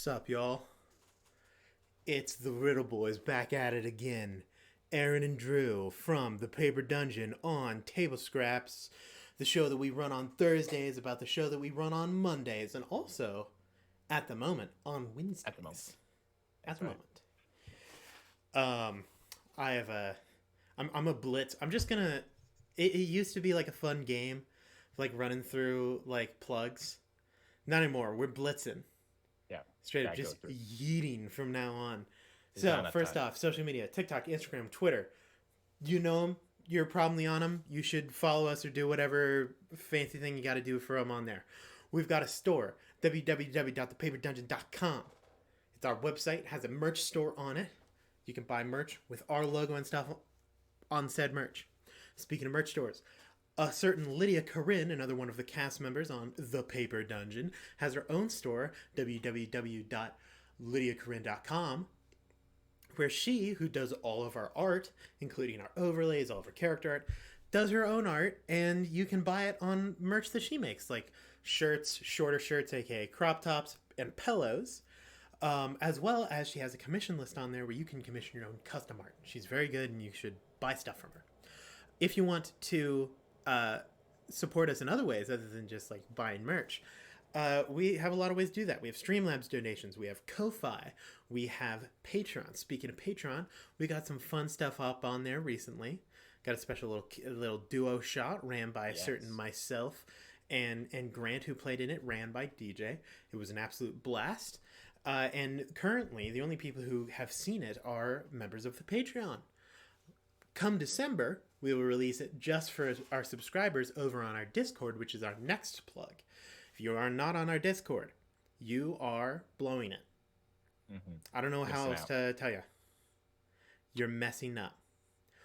What's up, y'all? It's the Riddle Boys back at it again. Aaron and Drew from the Paper Dungeon on Table Scraps, the show that we run on Thursdays about the show that we run on Mondays, and also, at the moment, on Wednesdays. At the moment. At the moment. I have a... I'm a blitz. I'm just gonna... It used to be like a fun game, like running through like plugs. Not anymore. We're blitzing. Yeah. Straight up just yeeting from now on. So, first off, social media, TikTok, Instagram, Twitter. You know them. You're probably on them. You should follow us or do whatever fancy thing you got to do for them on there. We've got a store, www.thepaperdungeon.com. It's our website. It has a merch store on it. You can buy merch with our logo and stuff on said merch. Speaking of merch stores, a certain Lydia Corinne, another one of the cast members on The Paper Dungeon, has her own store, www.lydiacorinne.com, where she, who does all of our art, including our overlays, all of our character art, does her own art, and you can buy it on merch that she makes, like shirts, shorter shirts, aka crop tops, and pillows, as well as she has a commission list on there where you can commission your own custom art. She's very good, and you should buy stuff from her. If you want to support us in other ways other than just like buying merch, we have a lot of ways to do that. We have Streamlabs donations, we have Ko-Fi, we have Patreon. Speaking of Patreon, we got some fun stuff up on there recently. Got a special little duo shot ran by a certain myself and Grant, who played in it, ran by DJ. It was an absolute blast. And currently the only people who have seen it are members of the Patreon. Come December, we will release it just for our subscribers over on our Discord, which is our next plug. If you are not on our Discord, you are blowing it. Mm-hmm. I don't know how else to tell you. You're messing up.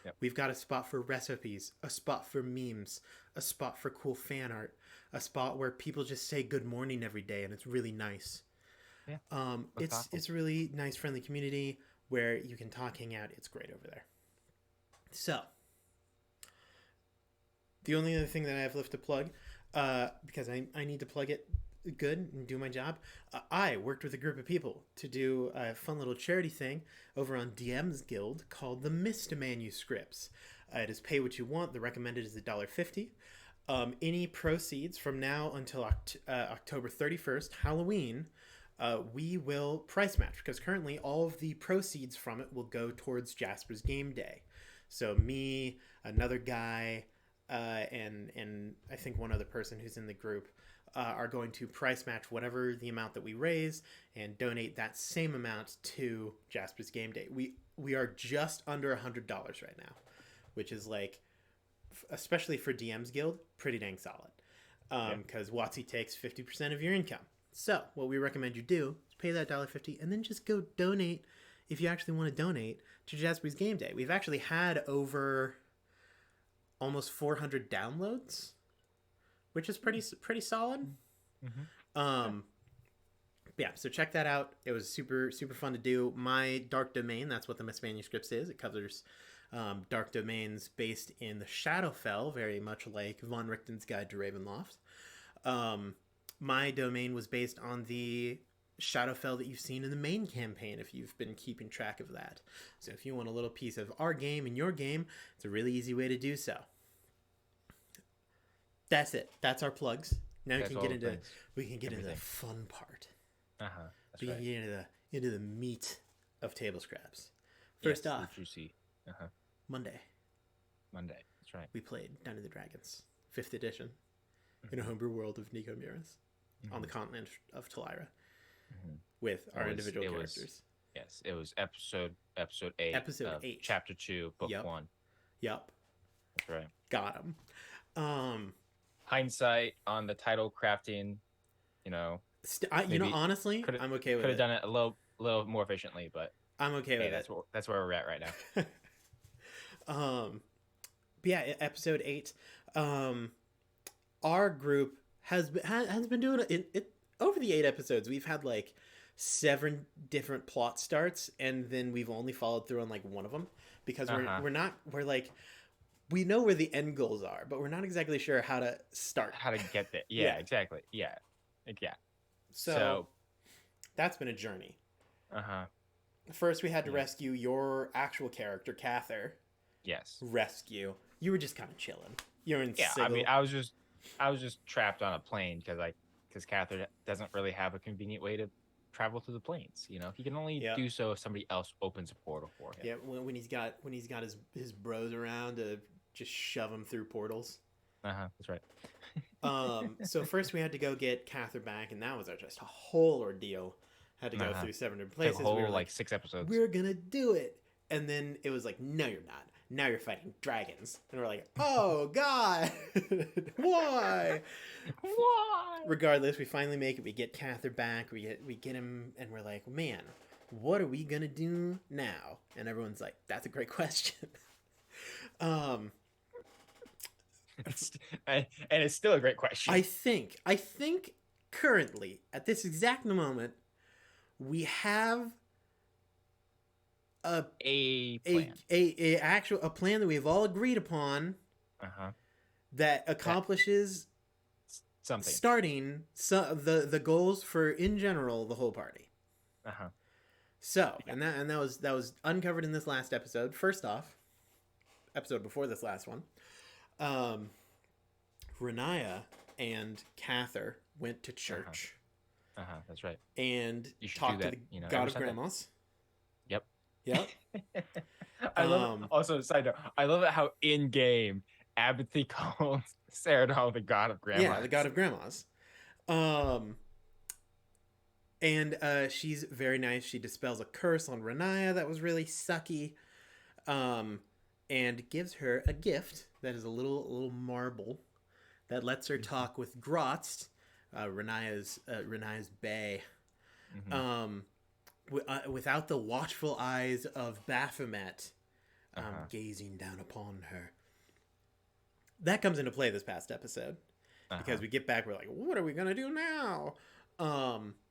Yep. We've got a spot for recipes, a spot for memes, a spot for cool fan art, a spot where people just say good morning every day, and it's really nice. Yeah, it's a really nice, friendly community where you can talk, hang out. It's great over there. So, the only other thing that I have left to plug, because I need to plug it good and do my job, I worked with a group of people to do a fun little charity thing over on DM's Guild called the Mist Manuscripts. It is pay what you want. The recommended is $1.50. Any proceeds from now until October 31st, Halloween, we will price match, because currently all of the proceeds from it will go towards Jasper's Game Day. So me, another guy, and I think one other person who's in the group are going to price match whatever the amount that we raise and donate that same amount to Jasper's Game Day. We are just under $100 right now, which is like, especially for DM's Guild, pretty dang solid. Because WotC takes 50% of your income. So what we recommend you do is pay that $1.50 and then just go donate, if you actually want to donate, to Jasper's Game Day. We've actually had over almost 400 downloads, which is pretty solid. Mm-hmm. Yeah, so check that out. It was super fun to do. My dark domain, that's what the Mist Manuscripts is. It covers dark domains based in the Shadowfell, very much like Von Richten's Guide to Ravenloft. My domain was based on the Shadowfell that you've seen in the main campaign, if you've been keeping track of that. So if you want a little piece of our game in your game, it's a really easy way to do so. That's it. That's our plugs. Now we can get into the fun part. That's we right. can get into the meat of Table Scraps. First off, juicy. Monday. That's right. We played Dungeons and Dragons 5th edition in a homebrew world of Nico Muras on the continent of Talira with our individual characters. It was episode 8. Episode 8. Chapter 2, book 1. Yep. That's right. Got him. Hindsight on the title crafting, honestly, I'm okay with it. Could have done it a little more efficiently, but I'm okay with it. That's where we're at right now. But yeah, episode 8. Our group has been doing it over the 8 episodes. We've had like 7 different plot starts, and then we've only followed through on like one of them, because we know where the end goals are, but we're not exactly sure how to start. How to get there. Yeah, exactly. Yeah. So That's been a journey. Uh-huh. First, we had to Yeah. rescue your actual character, Cather. Yes. Rescue. You were just kind of chilling. You're in Yeah, I mean, Sigil. I was just trapped on a plane because Catherine doesn't really have a convenient way to travel through the planes. You know, he can only Yeah. do so if somebody else opens a portal for him. Yeah, when he's got his bros around to just shove him through portals. That's right. So first we had to go get Cather back, and that was just a whole ordeal. Had to go through 7 different Took places. a whole We were like 6 episodes. we're gonna do it, and then it was like, no, you're not. Now you're fighting dragons, and we're like, oh god, why? Why? Regardless, we finally make it. We get Cather back. We get him, and we're like, man, what are we gonna do now? And everyone's like, that's a great question. um, And it's still a great question. I think currently at this exact moment we have a plan. a plan that we've all agreed upon that accomplishes Something. starting the goals for in general the whole party. So, Yeah. and that was uncovered in this last episode. First off, episode before this last one, Renaya and Cather went to church. That's right. And You should talked do to that, the you know, god every of Sunday. grandmas. Yep. Yep. I love it. Also, side note, I love it how in game Abinthy calls Ceratal the god of grandmas. Yeah, the god of grandmas. And she's very nice. She dispels a curse on Renaya that was really sucky. And gives her a gift that is a little marble that lets her talk with Grotz, Renaya's bae. Without the watchful eyes of Baphomet gazing down upon her. That comes into play this past episode. Because we get back, we're like, what are we going to do now?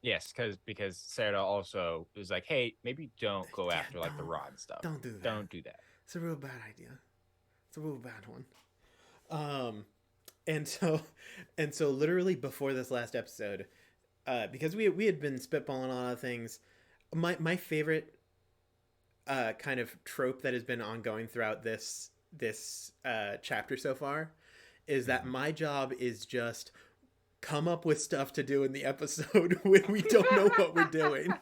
Yes, because Ceratal also was like, hey, maybe don't go after like the rod and stuff. Don't do that. Don't do that. It's a real bad idea. It's a real bad one. And so literally before this last episode, because we had been spitballing on a lot of things, my favorite kind of trope that has been ongoing throughout this chapter so far is that my job is just come up with stuff to do in the episode when we don't know what we're doing.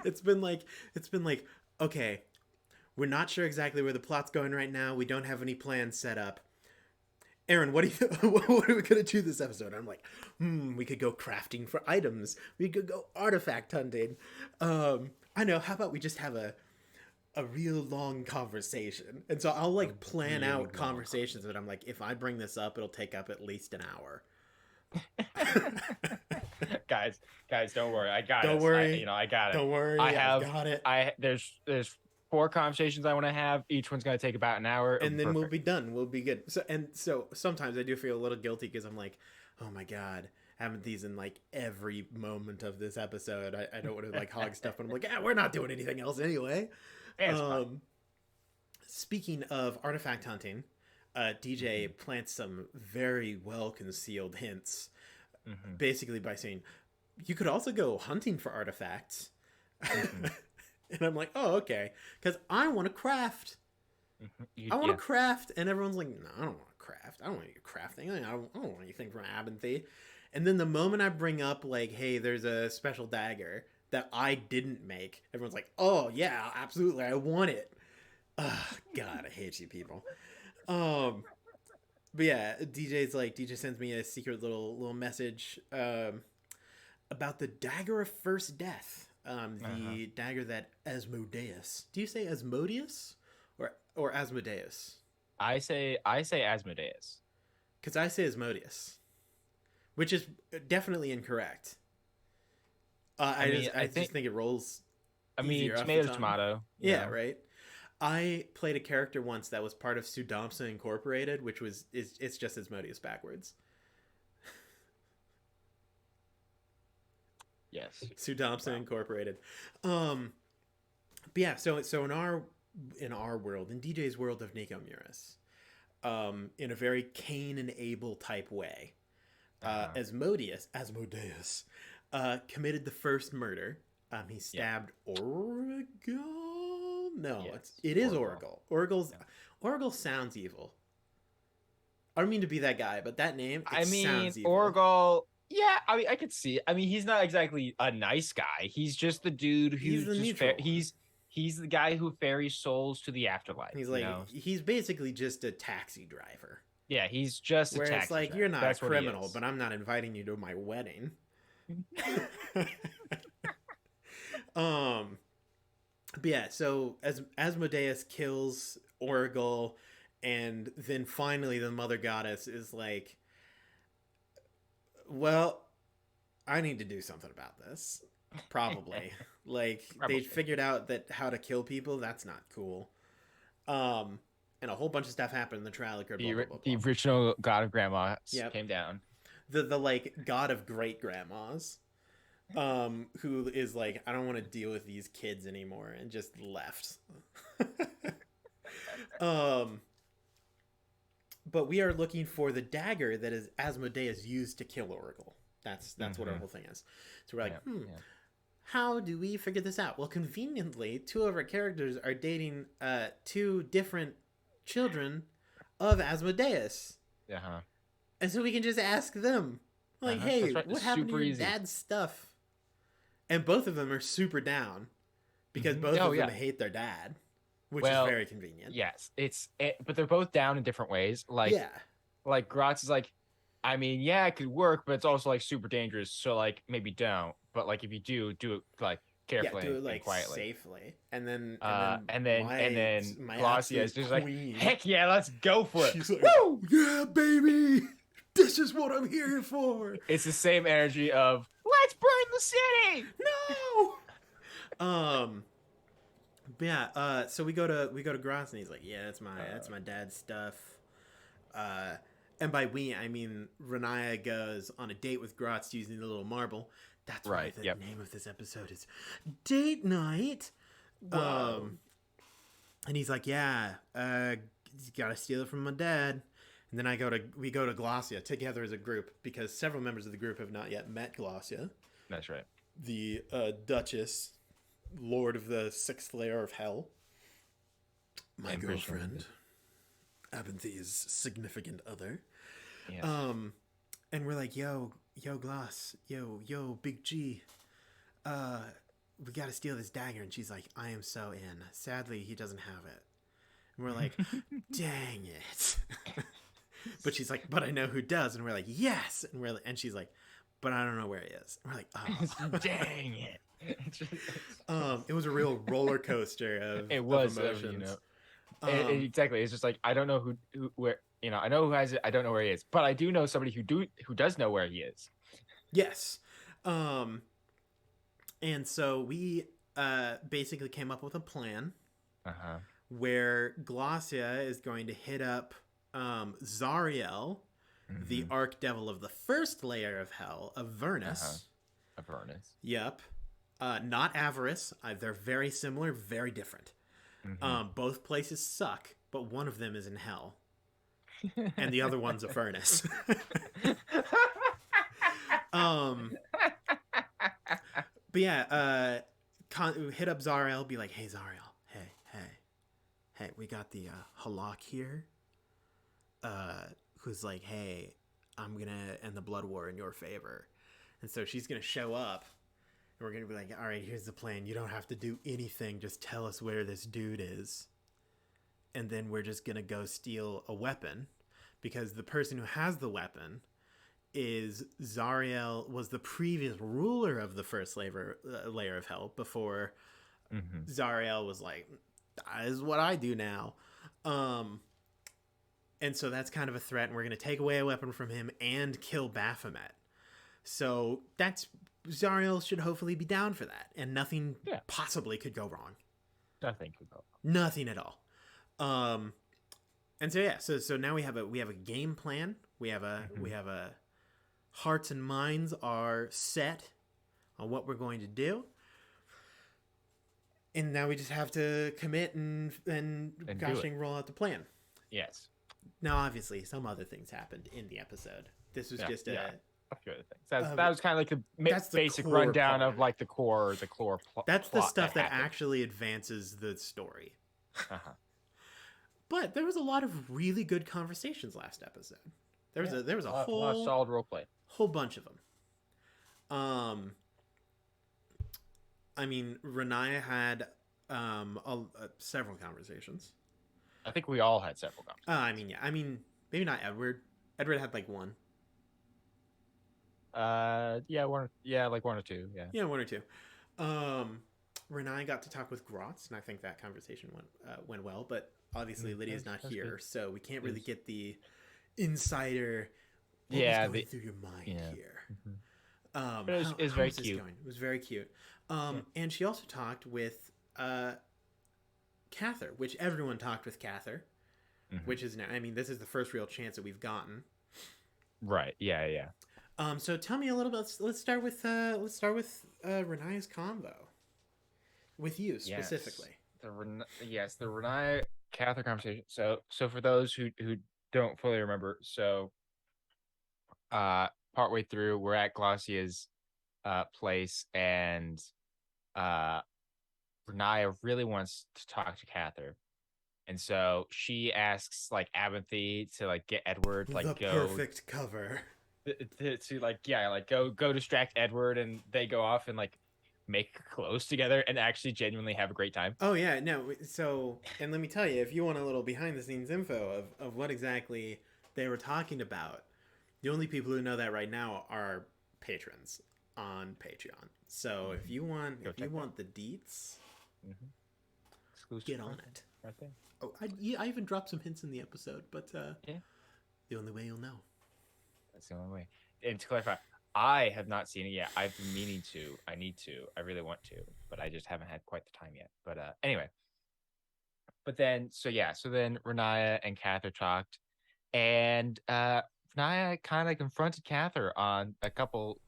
It's been like, okay, we're not sure exactly where the plot's going right now. We don't have any plans set up. Aaron, what are we gonna do this episode? I'm like, we could go crafting for items. We could go artifact hunting. I know. How about we just have a real long conversation? And so I'll like plan out conversations that I'm like, if I bring this up, it'll take up at least an hour. guys, don't worry. I got it. Don't worry. I got it. Don't worry. I've got it. There's 4 conversations I want to have. Each one's going to take about an hour. And then we'll be done. We'll be good. So sometimes I do feel a little guilty because I'm like, oh my God, having these in like every moment of this episode. I don't want to like hog stuff, but I'm like, yeah, we're not doing anything else anyway. Speaking of artifact hunting, DJ plants some very well concealed hints, basically by saying, you could also go hunting for artifacts. And I'm like, oh, okay. Because I want to craft. I want to craft. And everyone's like, no, I don't want to craft. I don't want you crafting. I don't want anything from Abinthy. And then the moment I bring up, like, hey, there's a special dagger that I didn't make, everyone's like, oh, yeah, absolutely. I want it. God, I hate you people. But yeah, DJ sends me a secret little message about the Dagger of First Death. The dagger that Asmodeus. Do you say Asmodeus or Asmodeus? I say Asmodeus. Because I say Asmodeus, which is definitely incorrect. I just think it rolls. I mean, tomato. Yeah, right. I played a character once that was part of Sudomsa Incorporated, which it's just Asmodeus backwards. Yes. Sudomsa Incorporated. But yeah, so in our world, in DJ's world of Nico Muris, in a very Cain and Abel type way, Asmodeus committed the first murder. He stabbed Orgal. No, Yes, it is Orgal. Orgal sounds evil. I don't mean to be that guy, but that name, it sounds evil. Orgal. Yeah, I mean, I could see it. I mean, he's not exactly a nice guy. He's just the dude He's who's the just neutral. he's the guy who ferries souls to the afterlife. He's you like, know? he's basically just a taxi driver. Yeah, he's just a Where taxi it's like, driver. you're not That's a criminal, but I'm not inviting you to my wedding. But yeah, so as Asmodeus kills Orgal, and then finally the mother goddess is like, well, I need to do something about this. Probably. Like, they figured out that how to kill people, that's not cool. And a whole bunch of stuff happened in the trial occurred. The original god of grandma came down. The like god of great grandmas. Who is like, I don't want to deal with these kids anymore, and just left. But we are looking for the dagger that is Asmodeus used to kill Oracle. That's what our whole thing is. So we're like, how do we figure this out? Well, conveniently, two of our characters are dating two different children of Asmodeus. And so we can just ask them, like, hey, what happened to your dad's stuff? And both of them are super down because both of them hate their dad, which is very convenient. Yes, but they're both down in different ways. Like, like Gratz is like, I mean, yeah, it could work, but it's also like super dangerous. So like, maybe don't. But like, if you do it like carefully, do it like and quietly, safely, and then Glossia is just queen, like, heck yeah, let's go for it. She's like, woo, yeah, baby. This is what I'm here for. It's the same energy of let's burn the city. No. But yeah. So we go to Gross, and he's like, yeah, that's my dad's stuff. And by we, I mean Renaya goes on a date with Grotz using the little marble. That's right. The name of this episode is Date Night. And he's like, yeah, you gotta steal it from my dad. And then we go to Glossia together as a group because several members of the group have not yet met Glossia. That's right. The Duchess, Lord of the Sixth Layer of Hell. My girlfriend. Abinthy's significant other. Yes. And we're like, yo, Gloss, yo, Big G. We gotta steal this dagger. And she's like, I am so in. Sadly, he doesn't have it. And we're like, dang it. But she's like, but I know who does. And we're like, yes. And she's like, but I don't know where he is. And we're like, oh, dang it. It was a real roller coaster of emotions. Exactly. It's just like, I don't know who where, I know who has it. I don't know where he is, but I do know somebody who does know where he is. Yes. And so we basically came up with a plan where Glossia is going to hit up Zariel, the archdevil of the first layer of hell, Avernus. Avernus. Yep. Not Avarice. They're very similar, very different. Both places suck, but one of them is in hell. And the other one's Avernus. But yeah, hit up Zariel, be like, hey, Zariel, hey, we got the Halak here, who's like, hey, I'm going to end the blood war in your favor. And so she's going to show up, and we're going to be like, all right, here's the plan. You don't have to do anything. Just tell us where this dude is. And then we're just going to go steal a weapon, because the person who has the weapon is Zariel, was the previous ruler of the first layer of hell before Zariel was like, that is what I do now. And so that's kind of a threat, and we're going to take away a weapon from him and kill Baphomet. So Zariel should hopefully be down for that, and nothing possibly could go wrong. Nothing could go wrong. Nothing at all. And so now we have a game plan. We have a hearts and minds are set on what we're going to do. And now we just have to commit and roll out the plan. Yes. Now, obviously, some other things happened in the episode. This was a few other things. That Um, was kind of like the that's the basic core rundown part of of it. like the core That's the plot stuff that happened. actually advances the story. Uh-huh. But there was a lot of really good conversations last episode. Yeah, There was a lot of solid role play. whole bunch of them. Um, I mean, Renaya had several conversations. I think we all had several conversations. I mean, yeah. I mean, maybe not Edward. Edward had like one. Yeah, like one or two. Yeah. Yeah, one or two. Um, Renaya got to talk with Grotz, and I think that conversation went well. But obviously, Lydia's not here, Good. so we can't really get the insider. What was Yeah, going through your mind here? Mm-hmm. But it was How very was this cute. going? It was very cute. Yeah. And she also talked with Cather, which everyone talked with Cather, which is now. I mean, this is the first real chance that we've gotten. Right. Yeah. Yeah. So tell me a little bit. Let's start with Renaya's convo with you specifically. The Renaya Cather conversation. So for those who don't fully remember, so partway through we're at Glacier's place, and Renaya really wants to talk to Cather. And so she asks like Abinthy to like get Edward like the go perfect cover to like go distract Edward, and they go off and like make clothes together and actually genuinely have a great time. Oh yeah, no. So, and let me tell you, if you want a little behind the scenes info of what exactly they were talking about, the only people who know that right now are patrons on Patreon. So if you want the deets, get on it. Right there. Oh, I even dropped some hints in the episode, but Yeah, the only way you'll know. that's the only way. And to clarify, I have not seen it yet. I've been meaning to. I need to. I really want to, but I just haven't had quite the time yet. But anyway. But then, so then Renaya and Cather talked, and Renaya kind of confronted Cather on a couple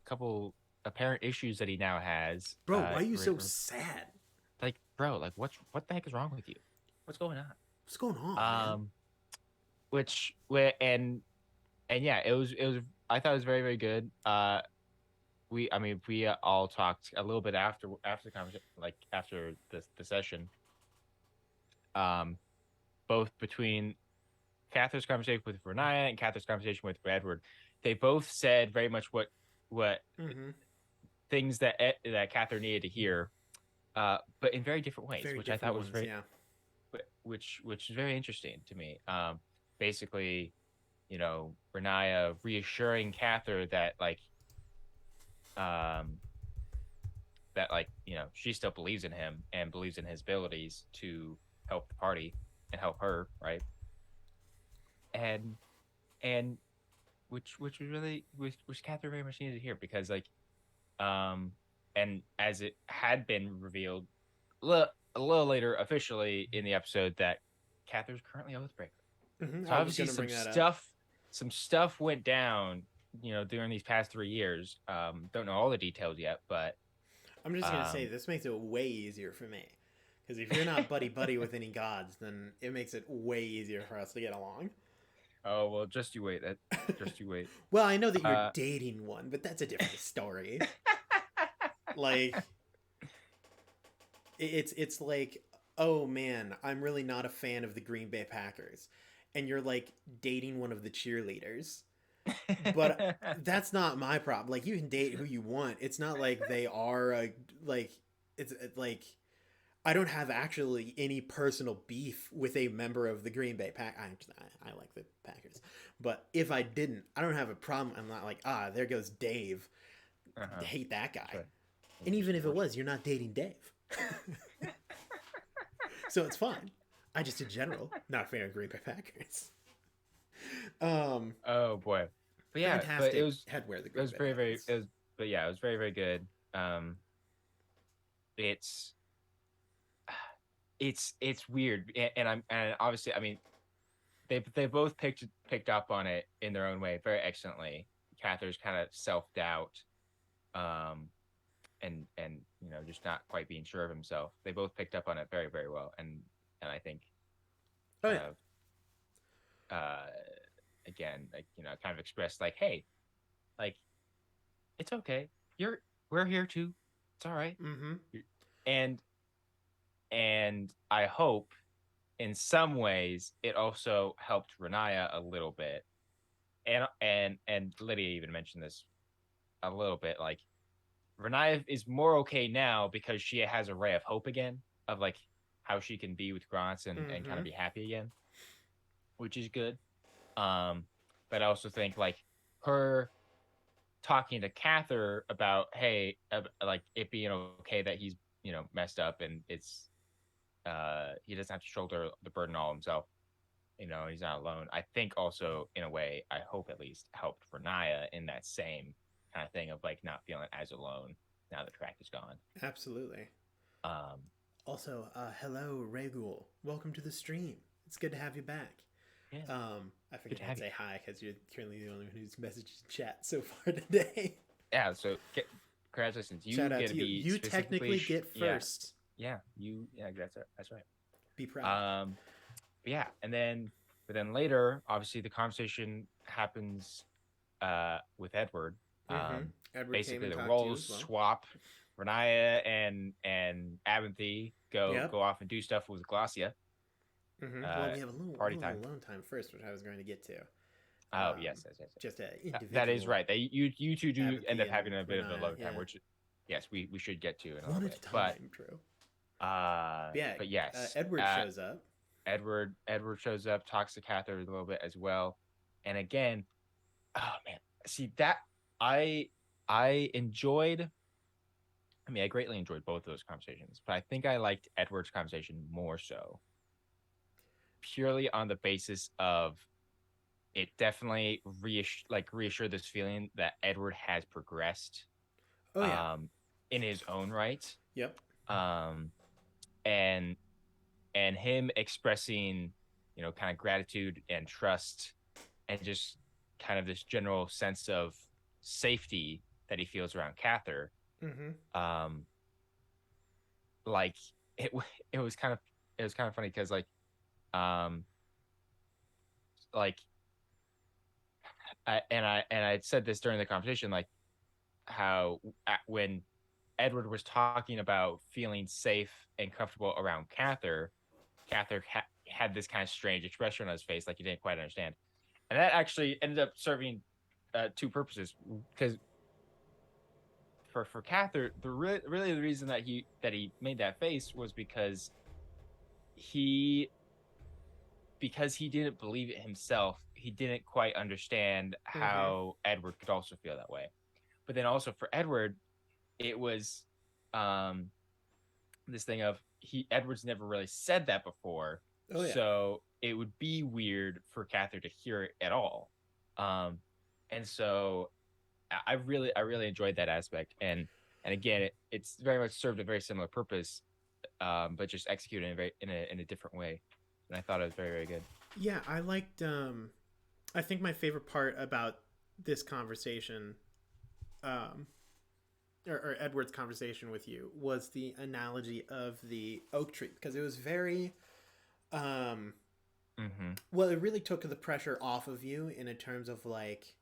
apparent issues that he now has. Bro, why are you so sad? Like, bro, like what the heck is wrong with you? What's going on? What's going on, man? And yeah, it was I thought it was very, very good. We all talked a little bit after the conversation, like after the session. Both between Cather's conversation with Renaya and Cather's conversation with Edward, they both said very much what things that Cather needed to hear, but in very different ways, which I thought was which is very interesting to me. Basically, Renaya reassuring Cather that she still believes in him and believes in his abilities to help the party and help her, right? And which Cather very much needed to hear, because and as it had been revealed a little later officially in the episode, that Cather's currently Oathbreaker. So obviously some stuff went down, during these past 3 years. Don't know all the details yet, but I'm just gonna say this makes it way easier for me, because if you're not buddy with any gods, then it makes it way easier for us to get along. Oh well, just you wait. Just you wait. Well, I know that you're dating one, but that's a different story. Like, it's like, oh man, I'm really not a fan of the Green Bay Packers, and you're like dating one of the cheerleaders. But that's not my problem. Like, you can date who you want. It's not like they are it's like, I don't have actually any personal beef with a member of the Green Bay Pack. I like the Packers, but if I didn't, I don't have a problem. I'm not like, there goes Dave. I hate that guy. Right. And even if it was, you're not dating Dave, so it's fine. I just, in general, not a fan of Green Bay Packers. Oh boy, but yeah, fantastic. But it was headwear. It was very, very. It was, but yeah, it was very, very good. It's weird, and obviously, I mean, they both picked up on it in their own way very excellently. Cather's kind of self-doubt, and just not quite being sure of himself. They both picked up on it very, very well, and I think, again, kind of expressed like, hey, like, It's okay. We're here too. It's all right. Mm-hmm. And I hope in some ways it also helped Renaya a little bit. And Lydia even mentioned this a little bit. Like Renaya is more okay now because she has a ray of hope again of like how she can be with Grants and kind Mm-hmm. of be happy again, which is good. Um, but I also think like her talking to Cather about hey, like it being okay that he's messed up and it's he doesn't have to shoulder the burden all himself. He's not alone. I think also in a way, I hope at least helped Renaya in that same kind of thing of like not feeling as alone now the track is gone. Absolutely. Um, Also, hello, Regul. Welcome to the stream. It's good to have you back. yeah, I good figured to I'd have you. say hi because you're currently the only one who's messaged chat so far today. Yeah, so congratulations. You Shout out get to to you. be You specifically, technically get yeah, first. yeah, yeah, that's right. Be proud. Um, but yeah, but then later, obviously, the conversation happens with Edward. Mm-hmm. Um, Edward came Basically, and the talked to you roles as well. swap. Renaya and Abinthy go Yep. go off and do stuff with Glacia. Mm-hmm. Well, Uh, we have a Party little time. alone time first, which I was going to get to. Oh yes, yes, yes, yes. Just an That is individual right. You two do end Abinthy up and having a bit of a Renaya. alone time, Yeah. which yes, we should get to in a One little at bit. a But time. True. uh, Yeah. but yes, Edward shows up. Edward shows up, talks to Catherine a little bit as well, and again, oh man, see that I I enjoyed. I mean, I greatly enjoyed both of those conversations, but I think I liked Edward's conversation more so, purely on the basis of it definitely reassured this feeling that Edward has progressed Oh yeah. um, in his own right, Yep. um, and him expressing kind of gratitude and trust and just kind of this general sense of safety that he feels around Cather. Mm-hmm. Um, like it, it was kind of funny because um, like I said this during the conversation, like how when Edward was talking about feeling safe and comfortable around Cather, had this kind of strange expression on his face, like he didn't quite understand, and that actually ended up serving two purposes. Because for Cather, really the reason that he made that face was he because he didn't believe it himself. He didn't quite understand Mm-hmm. how Edward could also feel that way. But then also for Edward, it was um, this thing of Edward's never really said that before, Oh yeah. so it would be weird for Cather to hear it at all. Um, and so I really enjoyed that aspect, and again, it's very much served a very similar purpose, but just executed in a different way, and I thought it was very very good. Yeah, I liked. I think my favorite part about this conversation, um, or Edward's conversation with you, was the analogy of the oak tree because it was very. Um, Mm-hmm. well, it really took the pressure off of you in a terms of like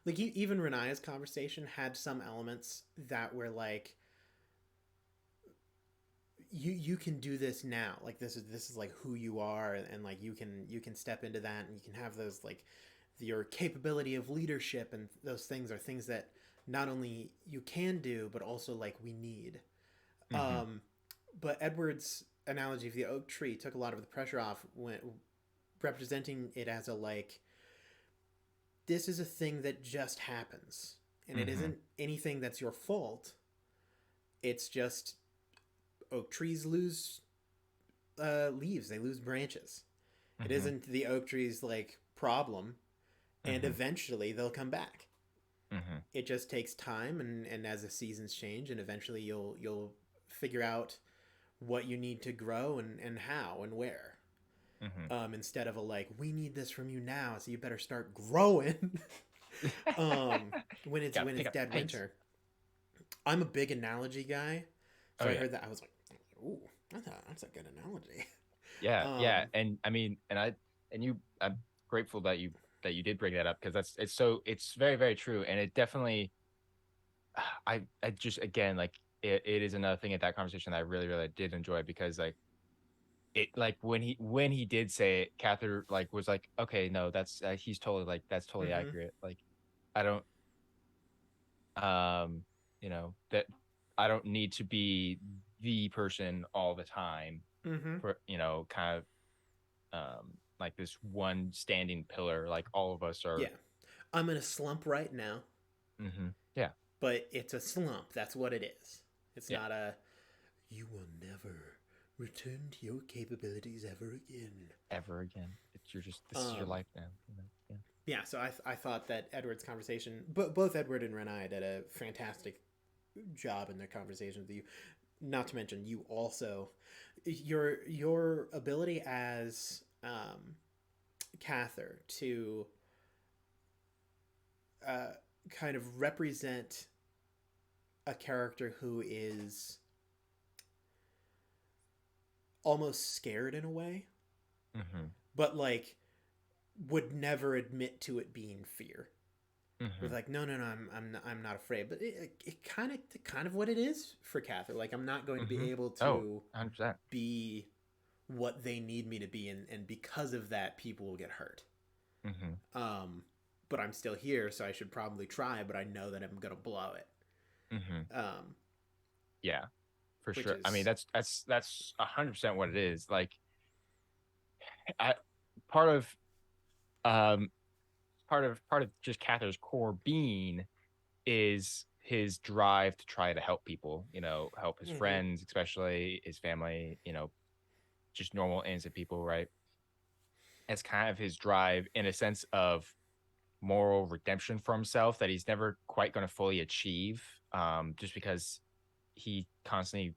even Renaya's conversation had some elements that were like you can do this now, like this is like who you are, and like you can step into that and you can have those like your capability of leadership, and those things are things that not only you can do but also like we need. Mm-hmm. um but Edward's analogy of the oak tree took a lot of the pressure off when representing it as a like this is a thing that just happens, and it Mm-hmm. isn't anything that's your fault. It's just oak trees lose leaves, they lose branches. It Mm-hmm. isn't the oak tree's like problem, and Mm-hmm. eventually they'll come back. Mm-hmm. It just takes time, and as the seasons change, and eventually you'll figure out what you need to grow, and how and where. Mm-hmm. Instead of a like we need this from you now, so you better start growing. um, Gotta when pick it's up the dead pace. winter. I'm a big analogy guy, Oh so I yeah. heard that I was like, ooh, that's a good analogy. Yeah, yeah, Um, and I mean, and you, I'm grateful that you that you did bring that up, because it's very, very true. And it definitely, I just, again, like, it is another thing at that conversation that I really, really did enjoy, because like it, like when he did say it, Cather like was like, okay, no, that's he's totally, like, that's totally Mm-hmm. accurate. Like, I don't, that I don't need to be the person all the time Mm-hmm. for, kind of, like this one standing pillar, like all of us are. Yeah. I'm in a slump right now, Yeah, but it's a slump. That's what it is. It's yeah, not a you will never return to your capabilities ever again. ever again. You're just, this is your Um, life now. Yeah. yeah, so I thought that Edward's conversation, but both Edward and Renai did a fantastic job in their conversation with you. Not to mention, you also your ability as Cather to uh, kind of represent a character who is almost scared in a way, Mm-hmm. but like would never admit to it being fear. With Mm-hmm. like, no, no, no, I'm not afraid. But it kind of what it is for Cather. Like, I'm not going to Mm-hmm. be able Oh, to 100%. be what they need me to be, and because of that, people will get hurt. Mm-hmm. Um, but I'm still here, so I should probably try. But I know that I'm gonna blow it. Mm-hmm. Um, Yeah, for which sure. I mean, is that's 100% what it is. Like, I part of um part of just Cather's core being is his drive to try to help people, help his mm-hmm, friends, especially his family, just normal innocent people, right? It's kind of his drive in a sense of moral redemption for himself that he's never quite going to fully achieve, just because he constantly,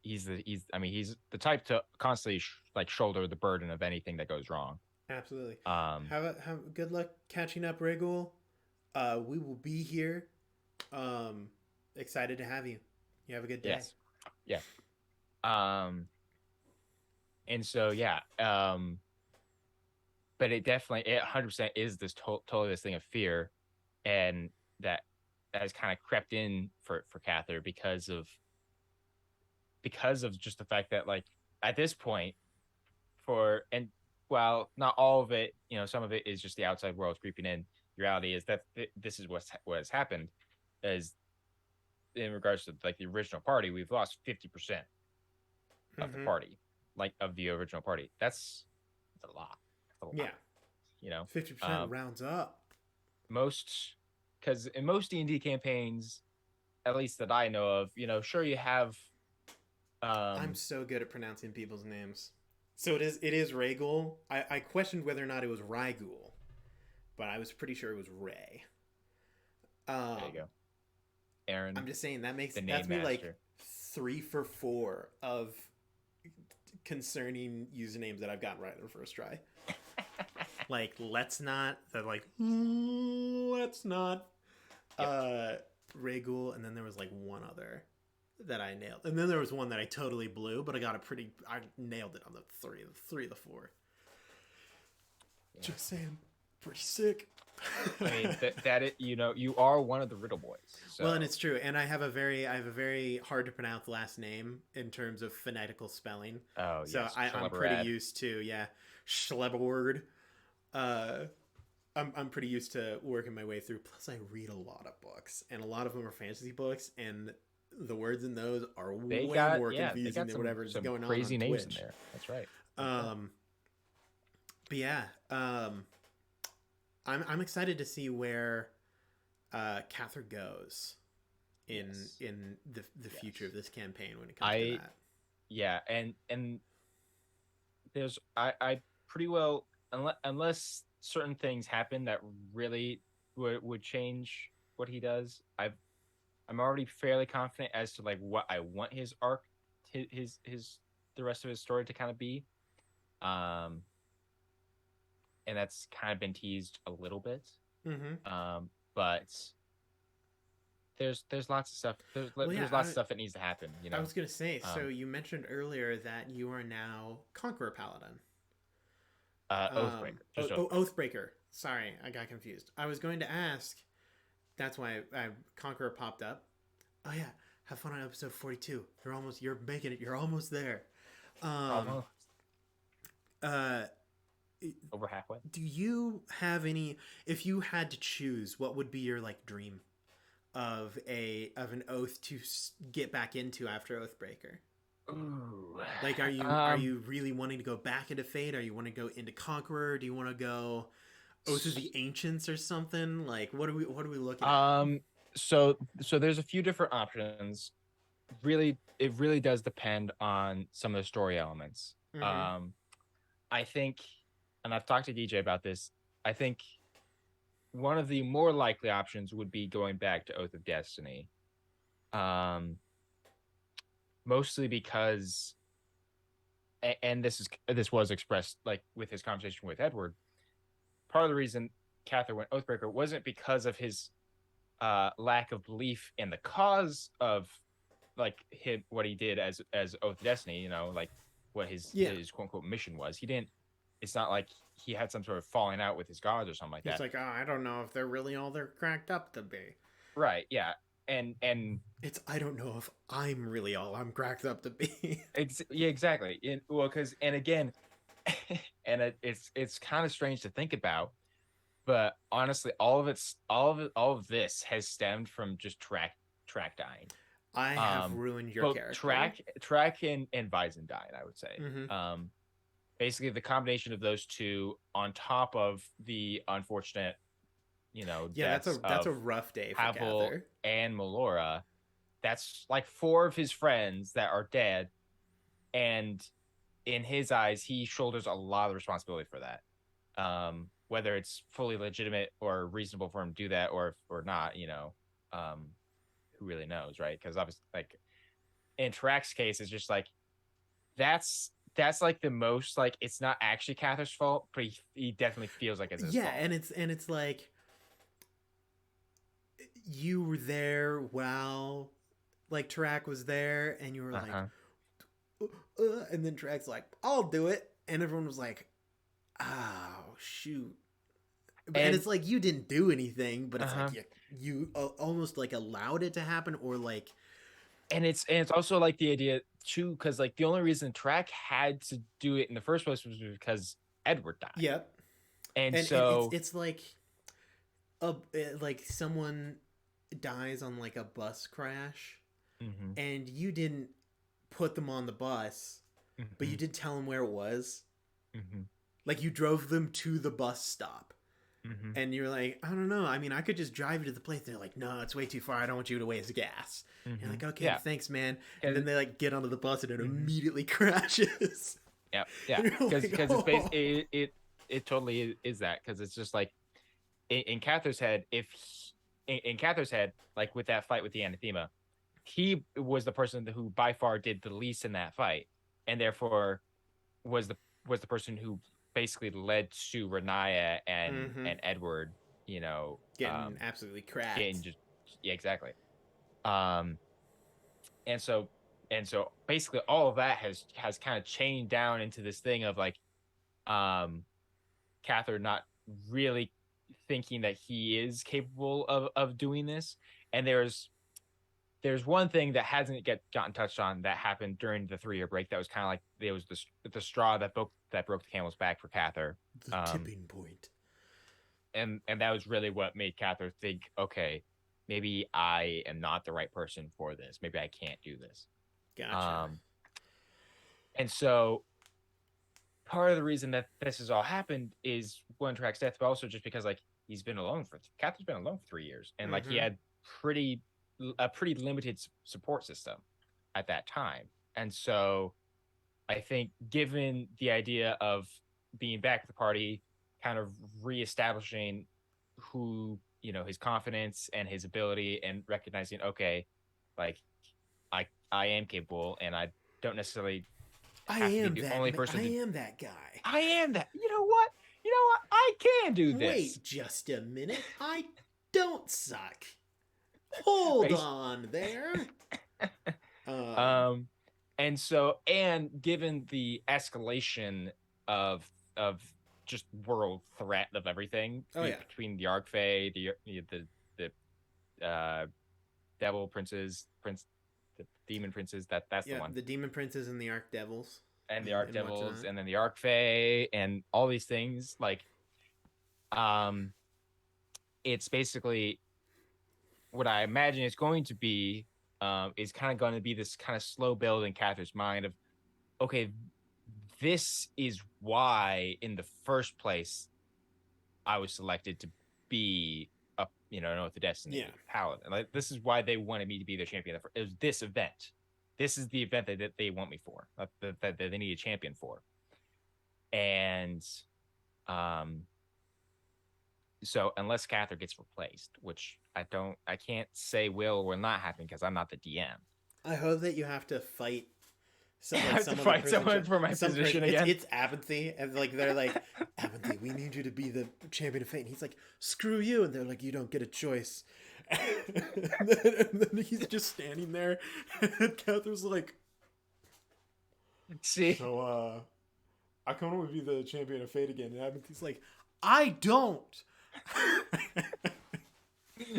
he's the type to constantly like shoulder the burden of anything that goes wrong. absolutely. Um, Have good luck catching up, Regul. We will be here. Um, excited to have you. You have a good day. yes, yes. Um, and so yeah, but it definitely, it 100% is this totally this thing of fear, and that has kind of crept in for Cather because of just the fact that, like, at this point, for and well, not all of it, some of it is just the outside world creeping in. The reality is that this is what has happened, is in regards to like the original party, we've lost 50% of the Mm-hmm. party, like of the original party. That's a lot. That's a lot. Yeah, You know, 50% um, rounds up. most because in most D&D campaigns, at least that I know of, sure, you have, I'm um, so good at pronouncing people's names. So it is Rhaegal. I questioned whether or not it was Rhaegal, but I was pretty sure it was Ray. there you Um, go, Aaron, I'm just saying the that's name me like master. 3 for 4 of concerning usernames that I've gotten right on the first try. Like let's not like let's not Yep. uh Rhaegal, and then there was like one other that I nailed, and then there was one that I totally blew, but I nailed it on the three of the four. Yeah. Just saying, pretty sick. I mean, you are one of the Riddle Boys. Well, and So, it's true, and I have a very hard to pronounce last name in terms of phonetical spelling, oh so yes, I'm pretty Celebrad. used to Schlebord. Uh, I'm pretty used to working my way through. Plus, I read a lot of books, and a lot of them are fantasy books, and the words in those are way more They confusing got than some whatever's some going on crazy names in Twitch. there. That's right. 100%. Um, but yeah, I'm excited to see where Cather goes in Yes. in the future Yes. of this campaign when it comes to I that. Yeah, and there's I pretty well, unless certain things happen that really would change what he does. I'm already fairly confident as to like what I want his arc, his the rest of his story to kind of be. Um, and that's kind of been teased a little bit. Mm-hmm. But there's lots of stuff. Well, yeah, There's lots of stuff that needs to happen. I was gonna say. So Um, you mentioned earlier that you are now Conqueror Paladin. Oathbreaker. Just Oathbreaker. Oathbreaker. Sorry, I got confused. I was going to ask. That's why Conqueror popped up. Oh yeah, have fun on episode 42. You're making it. You're almost there. Almost Uh, over halfway. do you have any? If you had to choose, what would be your like dream of an oath to get back into after Oathbreaker? Ooh. Like, are you really wanting to go back into Fate? Are you want to go into Conqueror? Do you want to go Oath of the Ancients or something? Like, what are we looking at? So there's a few different options. Really, it really does depend on some of the story elements. Mm-hmm. I think, and I've talked to DJ about this. I think one of the more likely options would be going back to Oath of Destiny. Mostly because, and this was expressed like with his conversation with Edward. Part of the reason Cather went Oathbreaker wasn't because of his lack of belief in the cause of like what he did as Oath of Destiny, you know, like what his quote unquote mission was. He didn't. It's not like he had some sort of falling out with his gods or something like that. He's like, I don't know if they're really all they're cracked up to be. Right. Yeah. And it's I don't know if I'm really all I'm cracked up to be. Yeah, exactly. Because again, and it's kind of strange to think about, but honestly, all of this has stemmed from just track dying. I have ruined your character. Track and Bison died, I would say. Mm-hmm. Basically, the combination of those two, on top of the unfortunate, that's a rough day for Havel Cather and Melora. That's like 4 of his friends that are dead, and in his eyes, he shoulders a lot of responsibility for that. Whether it's fully legitimate or reasonable for him to do that, or not, who really knows, right? Because obviously, like in Track's case, it's just like that's like the most like it's not actually Cather's fault, but he definitely feels like it's his fault. And it's like you were there while like Track was there, and you were like, and then Track's like, I'll do it, and everyone was like, oh shoot. And it's like you didn't do anything, but it's like you almost like allowed it to happen, or like. And it's also like the idea too, because like the only reason Track had to do it in the first place was because Edward died. Yep. And so it's like someone dies on like a bus crash, and you didn't put them on the bus, but you did tell them where it was. Like you drove them to the bus stop. And you're like, I don't know. I mean, I could just drive you to the place. They're like, no, it's way too far. I don't want you to waste gas. You're like, okay, thanks, man. And then they like get onto the bus and it immediately crashes. Yeah. Because it's basically it totally is that, because it's just like in Cather's head, in Cather's head, like with that fight with the anathema, he was the person who by far did the least in that fight, and therefore was the person who basically led to Renaya and Edward, getting absolutely cracked. Exactly. And so basically all of that has kind of chained down into this thing of like Cather not really thinking that he is capable of doing this. And there's one thing that hasn't gotten touched on that happened during the 3-year break that was kind of like it was the straw that broke the camel's back for Cather. The tipping point. And that was really what made Cather think, okay, maybe I am not the right person for this. Maybe I can't do this. Gotcha. And so part of the reason that this has all happened is one Track's death, but also just because like Cather's been alone for 3 years, and like he had a pretty limited support system at that time. And so I think given the idea of being back at the party, kind of reestablishing who, his confidence and his ability, and recognizing, okay, like I am capable, and I don't necessarily have to be the only person. I am that guy. I am that. You know what? I can do this. Wait just a minute. I don't suck. Hold on there. And so, and given the escalation of just world threat of everything Oh yeah, between the Archfey, the devil the demon princes. That's the yeah. one, The demon princes and the archdevils. and the And watching Archdevils, that. and then the Archfey, and all these things. Like, um, it's basically what I imagine it's going to be. Is kind of going to be this kind of slow build in Catherine's mind of, okay, this is why in the first place I was selected to be a an Oath of Destiny Yeah, paladin. Like, this is why they wanted me to be their champion. It was this event. This is the event that they want me for. That they need a champion for. And um, so unless Cather gets replaced, which I can't say will or will not happen because I'm not the DM. I hope that you have to fight. So, I like have to some other fight person, someone for my some position person, again. it's Apathy, and like they're like, Apathy, we need you to be the champion of fate. And he's like, screw you, and they're like, you don't get a choice. And then he's just standing there, and Catherine's like, See, so I come to be the champion of fate again, and Apathy's like, I don't.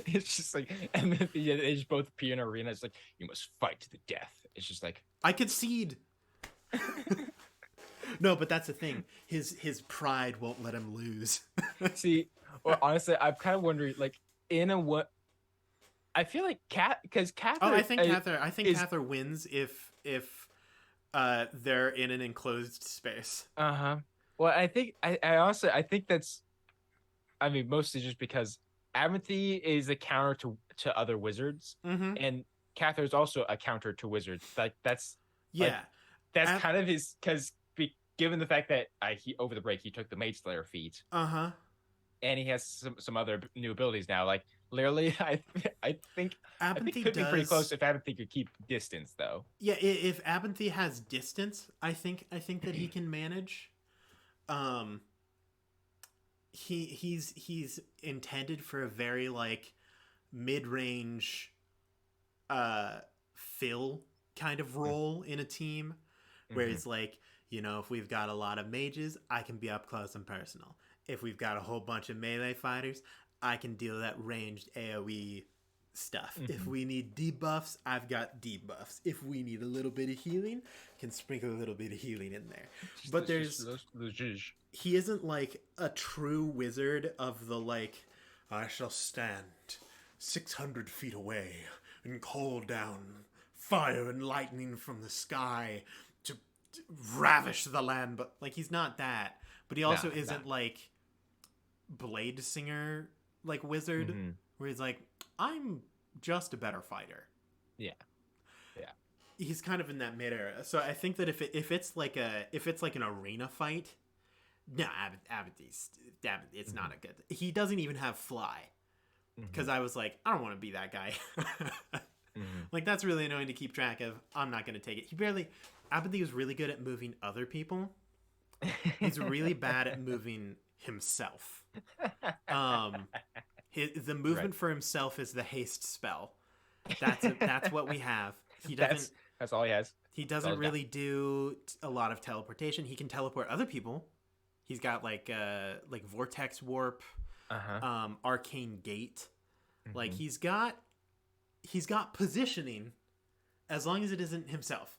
it's just like, and then they just both appear in an arena. It's like, you must fight to the death. It's just like, I concede. No, but that's the thing. His pride won't let him lose. see, or honestly, I'm kind of wondering, like, in a what. I feel like because Cather. Oh, I think Cather wins if they're in an enclosed space. Well, I think I think that's. I mean, mostly just because Amethy is a counter to other wizards, Mm-hmm. and Cather is also a counter to wizards. Like, that's Yeah, that's kind of his, because given the fact that he over the break he took the Mage Slayer feat, and he has some other new abilities now. Like, literally, I think Apathy could be pretty does. close if Amethy could keep distance, though. Yeah, if Apathy has distance, I think that he can manage. He's intended for a very like mid-range fill kind of role in a team where it's like, if we've got a lot of mages, I can be up close and personal. If we've got a whole bunch of melee fighters, I can deal that ranged AoE stuff. If we need debuffs, I've got debuffs. If we need a little bit of healing, I can sprinkle a little bit of healing in there. But he isn't like a true wizard of the like, I shall stand 600 feet away and call down fire and lightning from the sky to ravish the land. But like, he's not that. But he also isn't like Blade Singer like wizard, where he's like, I'm just a better fighter. Yeah. He's kind of in that mid era. So I think that if it's like an arena fight, no, it's not a good. He doesn't even have fly, because I was like, I don't want to be that guy. Like, that's really annoying to keep track of. I'm not going to take it. Apathy was really good at moving other people. He's really bad at moving himself. The movement for himself is the haste spell. That's what we have. He doesn't. That's all he has. He doesn't really do a lot of teleportation. He can teleport other people. He's got like vortex warp, arcane gate. Like, he's got positioning, as long as it isn't himself.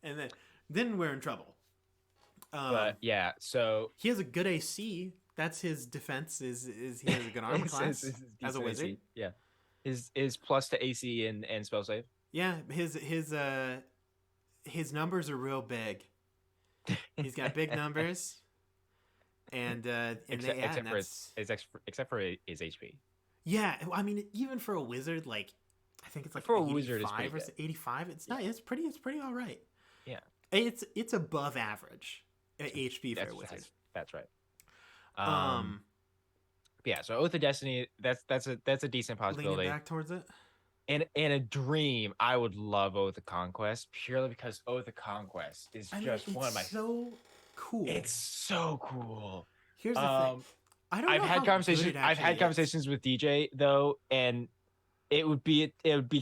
And then we're in trouble. But yeah, so he has a good AC. That's his defense. Is he has a good armor class as a wizard? AC. Yeah, is plus to AC and spell save. Yeah, his numbers are real big. He's got big numbers, except for his HP. Yeah, I mean, even for a wizard, like, I think it's like for a wizard, it's 85. It's not. It's pretty all right. Yeah, it's above average HP for a wizard. That's right. Yeah. So Oath of Destiny, that's a decent possibility. Leaning back towards it. In a dream, I would love Oath of Conquest, purely because Oath of Conquest is just one of my. So cool. It's so cool. Here's the thing. I've had conversations with DJ though, and it would be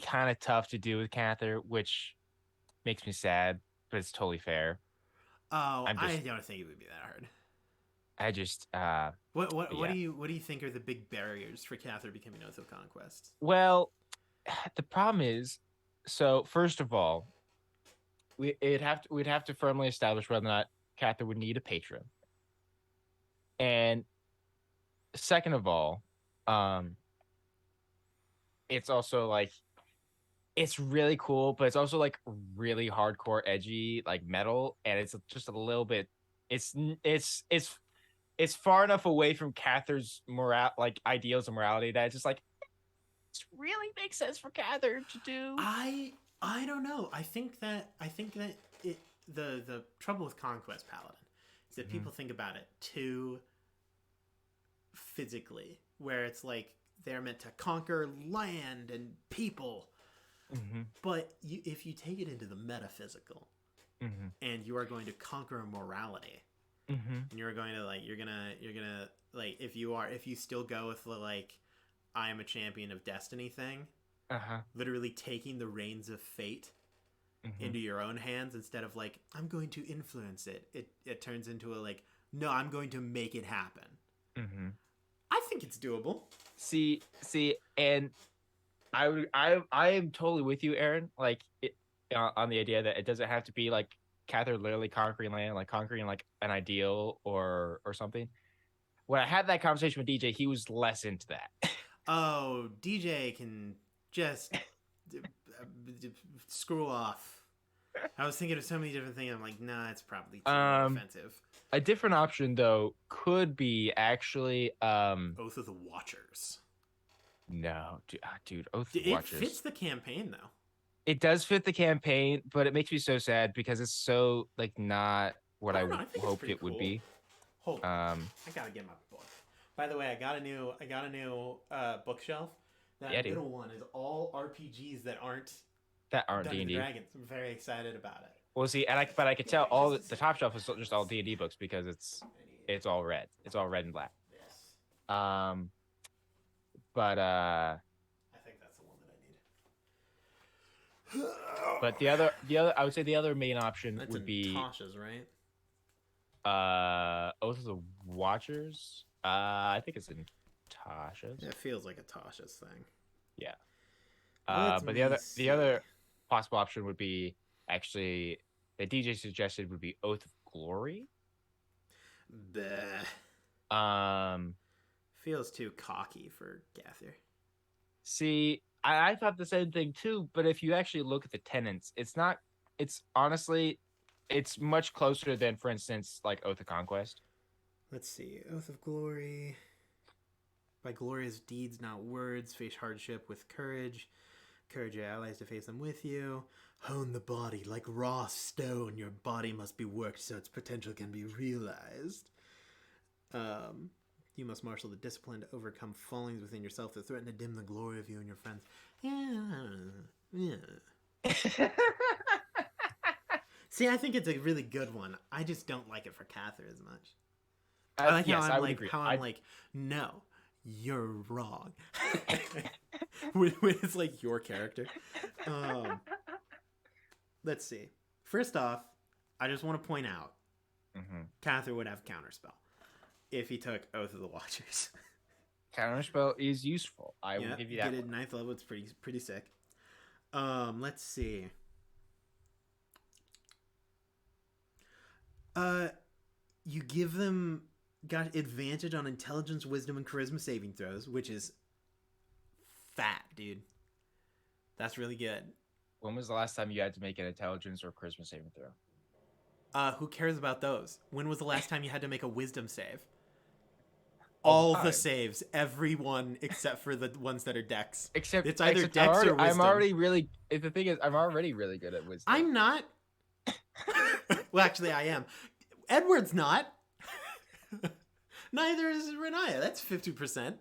kind of tough to do with Cather, which makes me sad, but it's totally fair. Oh, I don't think it would be that hard. I just What yeah. do you think are the big barriers for Cather becoming Oath of Conquest? Well, the problem is, so first of all, we'd have to firmly establish whether or not Cather would need a patron, and second of all, um, it's also like it's really cool, but it's also like really hardcore, edgy, like metal, and it's just a little bit. It's it's far enough away from Cather's moral, like ideals of morality, that it's just like it really makes sense for Cather to do. I don't know. I think that it the trouble with Conquest Paladin is that Mm-hmm. people think about it too physically, where it's like they're meant to conquer land and people. Mm-hmm. But if you take it into the metaphysical, Mm-hmm. and you are going to conquer morality, Mm-hmm. and you're going to like you're gonna like if you still go with the like I am a champion of destiny thing, Uh-huh. literally taking the reins of fate Mm-hmm. into your own hands instead of like I'm going to influence it. It turns into a like no, I'm going to make it happen. Mm-hmm. I think it's doable. See, and I am totally with you, Aaron. Like on the idea that it doesn't have to be like Cather literally conquering land, like conquering like an ideal or something. When I had that conversation with DJ, he was less into that. Oh, DJ can just screw off. I was thinking of so many different things. I'm like, nah, it's probably too um, offensive. a different option though could be actually Oath of the Watchers. no, dude, Oath of It fits Watchers. the campaign though. It does fit the campaign, but it makes me so sad because it's so like not what I I don't know. I think it's hoped pretty it would cool. be. Hold on. Um, I gotta get my book. By the way, I got a new bookshelf. That yeah, dude, middle one is all RPGs that aren't that aren't Dungeons and D&D. Dragons. I'm very excited about it. Well, see, but I could tell all the top shelf is just all D&D books because I need it's all red. It's all red and black. this. Um, but I think that's the one that I need. the other I would say the other main option That's would in be Tasha's, right? Oath of the Watchers. I think it's in Tasha's. It feels like a Tasha's thing. Yeah. Let But me the see. other possible option would be actually the DJ suggested would be Oath of Glory. Bleh. Um, Feels too cocky for Gather. See, I thought the same thing too, but if you actually look at the tenants, it's not. It's honestly, it's much closer than, for instance, like Oath of Conquest. Let's see. Oath of Glory. By glorious deeds, not words. Face hardship with courage. Encourage your allies to face them with you. Hone the body like raw stone. Your body must be worked so its potential can be realized. You must marshal the discipline to overcome fallings within yourself that threaten to dim the glory of you and your friends. Yeah. See, I think it's a really good one. I just don't like it for Cather as much. I like Yes, how I I'm would like agree. how I'm like, no, you're wrong. when it's like your character. Let's see. First off, I just want to point out, Cather would have counterspell if he took Oath of the Watchers. Counterspell is useful. I will Yeah, give you that. get it 9th level. It's pretty sick. Let's see. You give them got advantage on intelligence, wisdom, and charisma saving throws, which is fat, dude. That's really good. When was the last time you had to make an intelligence or charisma saving throw? Who cares about those? When was the last time you had to make a wisdom save? All All the the time. saves, every one except for the ones that are dex. Except it's either except dex or wisdom. I'm already really. The thing is, I'm already really good at wisdom. I'm not. Well, actually, I am. Edward's not. Neither is Renaya. That's 50%.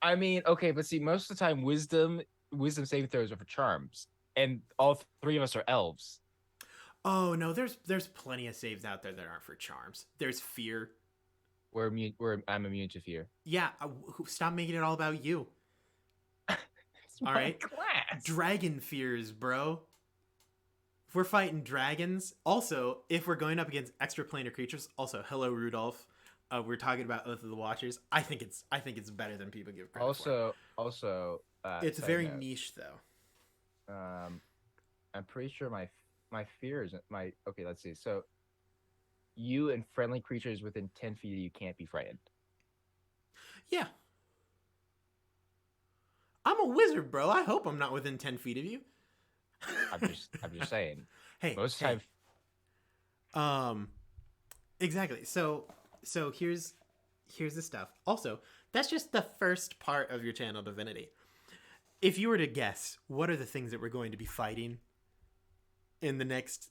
I mean, okay, but see, most of the time, wisdom saving throws are for charms, and all three of us are elves. Oh no, there's plenty of saves out there that aren't for charms. There's fear. I'm immune to fear. Yeah, stop making it all about you. It's All my right, class. dragon fears, bro. If we're fighting dragons, also if we're going up against extraplanar creatures, also hello Rudolph. we're talking about Oath of the Watchers. I think it's better than people give credit for. Also, It's side very note, niche though. I'm pretty sure my fears my okay. Let's see. So, you and friendly creatures within 10 feet of you can't be frightened. Yeah. I'm a wizard, bro. I hope I'm not within 10 feet of you. I'm just saying. Hey, Most hey. time. Exactly. So here's the stuff. Also, that's just the first part of your channel divinity. If you were to guess, what are the things that we're going to be fighting in the next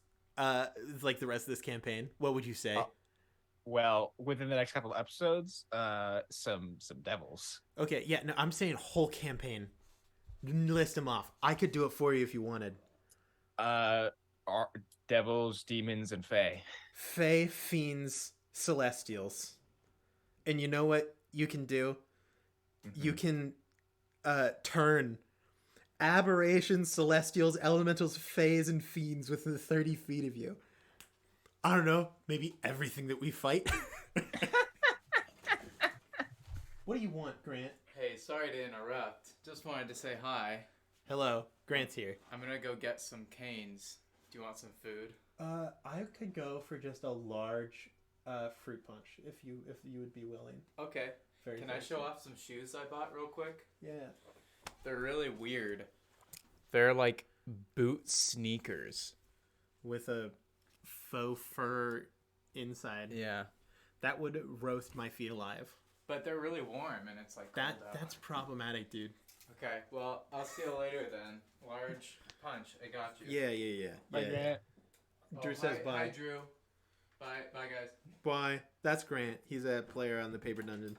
like the rest of this campaign, what would you say? Well, within the next couple of episodes, some devils. Okay, yeah, no, I'm saying whole campaign. List them off. I could do it for you if you wanted. Are devils, demons, and fae. Fae, fiends, celestials. And you know what you can do? Mm-hmm. You can turn aberrations, celestials, elementals, faes, and fiends within 30 feet of you. I don't know, maybe everything that we fight. What do you want, Grant? Hey, sorry to interrupt. Just wanted to say hi. Hello, Grant's here. I'm gonna go get some canes. Do you want some food? I could go for just a large fruit punch if you would be willing. Okay. Can I show off some shoes I bought real quick? Yeah. They're really weird. They're like boot sneakers. With a faux fur inside. Yeah. That would roast my feet alive. But they're really warm and it's like cold out. That's problematic, dude. Okay, well, I'll see you later then. Large punch. I got you. Yeah. Bye, Grant. Drew says bye. Hi, Drew. Bye, guys. Bye. That's Grant. He's a player on the Paper Dungeon.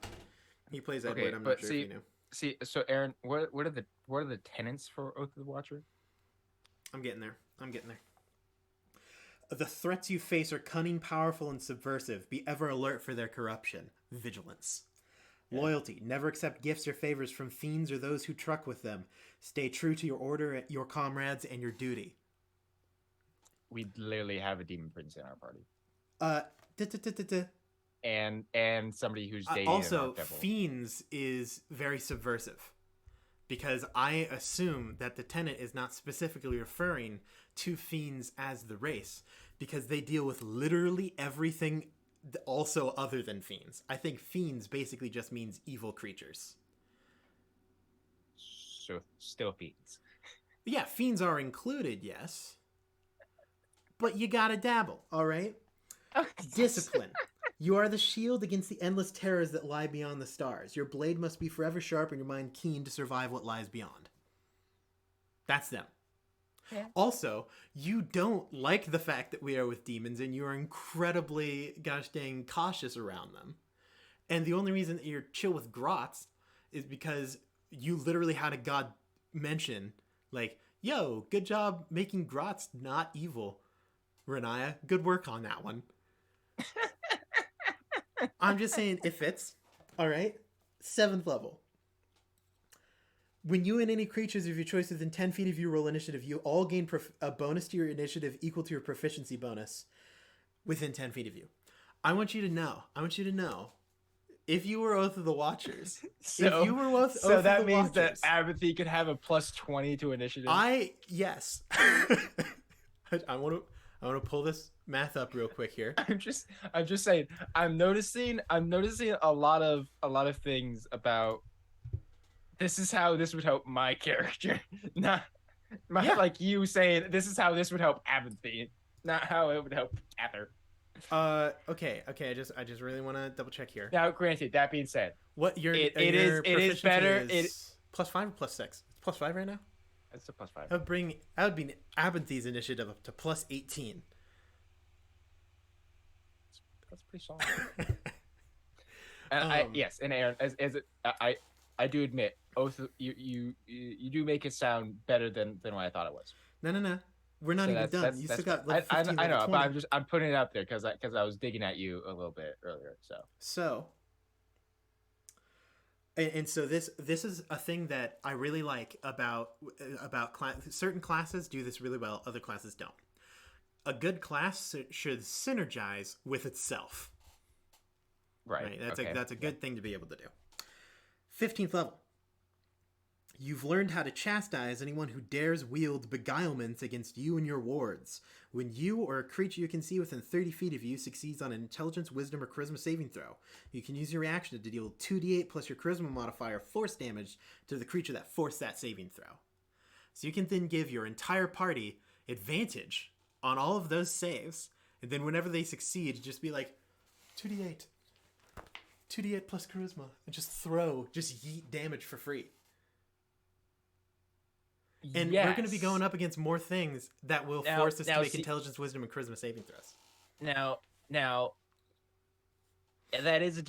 He plays Edward. I'm not sure if you know. See, so Aaron, what are the tenants for Oath of the Watcher? I'm getting there. The threats you face are cunning, powerful, and subversive. Be ever alert for their corruption. Vigilance. Yeah. Loyalty. Never accept gifts or favors from fiends or those who truck with them. Stay true to your order, your comrades, and your duty. We literally have a demon prince in our party. And somebody who's dating also, fiends is very subversive. Because I assume that the tenant is not specifically referring to fiends as the race. Because they deal with literally everything also other than fiends. I think fiends basically just means evil creatures. So, still fiends. Yeah, fiends are included, yes. But you gotta dabble, alright? Discipline. You are the shield against the endless terrors that lie beyond the stars. Your blade must be forever sharp and your mind keen to survive what lies beyond. That's them. Yeah. Also, you don't like the fact that we are with demons and you are incredibly, gosh dang, cautious around them. And the only reason that you're chill with grots is because you literally had a god mention, like, yo, good job making grots not evil, Renaya. Good work on that one. I'm just saying it fits. All right. 7th level. When you and any creatures of your choice within 10 feet of you roll initiative, you all gain a bonus to your initiative equal to your proficiency bonus within 10 feet of you. I want you to know, if you were Oath of the Watchers, so that means that Abinthy could have a plus 20 to initiative. Yes. I want to pull this math up real quick here. I'm just saying. I'm noticing a lot of things about. This is how this would help my character, not like you saying this is how this would help Abinthy, not how it would help Cather. Okay. I just really want to double check here. Now, granted, that being said, what it is better. It's +5 or +6. It's +5 right now. It's a +5. That would bring Abinthy's initiative up to +18. That's pretty solid. And and Aaron, I do admit, Oath, you do make it sound better than what I thought it was. No. We're not even done. You still got like 15 I know, 20. but I'm putting it out there because I was digging at you a little bit earlier. So this is a thing that I really like about certain classes do this really well. Other classes don't. A good class should synergize with itself. Right. That's Okay. a good thing to be able to do. 15th level. You've learned how to chastise anyone who dares wield beguilements against you and your wards. When you or a creature you can see within 30 feet of you succeeds on an intelligence, wisdom, or charisma saving throw, you can use your reaction to deal 2d8 plus your charisma modifier force damage to the creature that forced that saving throw. So you can then give your entire party advantage on all of those saves, and then whenever they succeed, just be like, 2d8. 2d8 plus charisma, and just yeet damage for free. And we're going to be going up against more things that will force us to make intelligence, wisdom, and charisma saving throws. Now, that is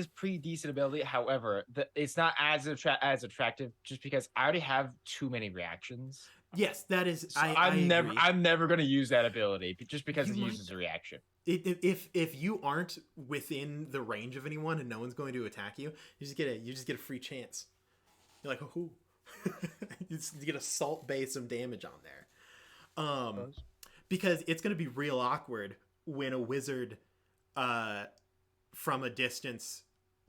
pretty decent ability. However, it's not as attractive just because I already have too many reactions. Yes, that is. So I'm never going to use that ability just because it uses a reaction. If you aren't within the range of anyone and no one's going to attack you, you just get a free chance. You're like, oh. You get a salt base of damage on there, because it's going to be real awkward when a wizard from a distance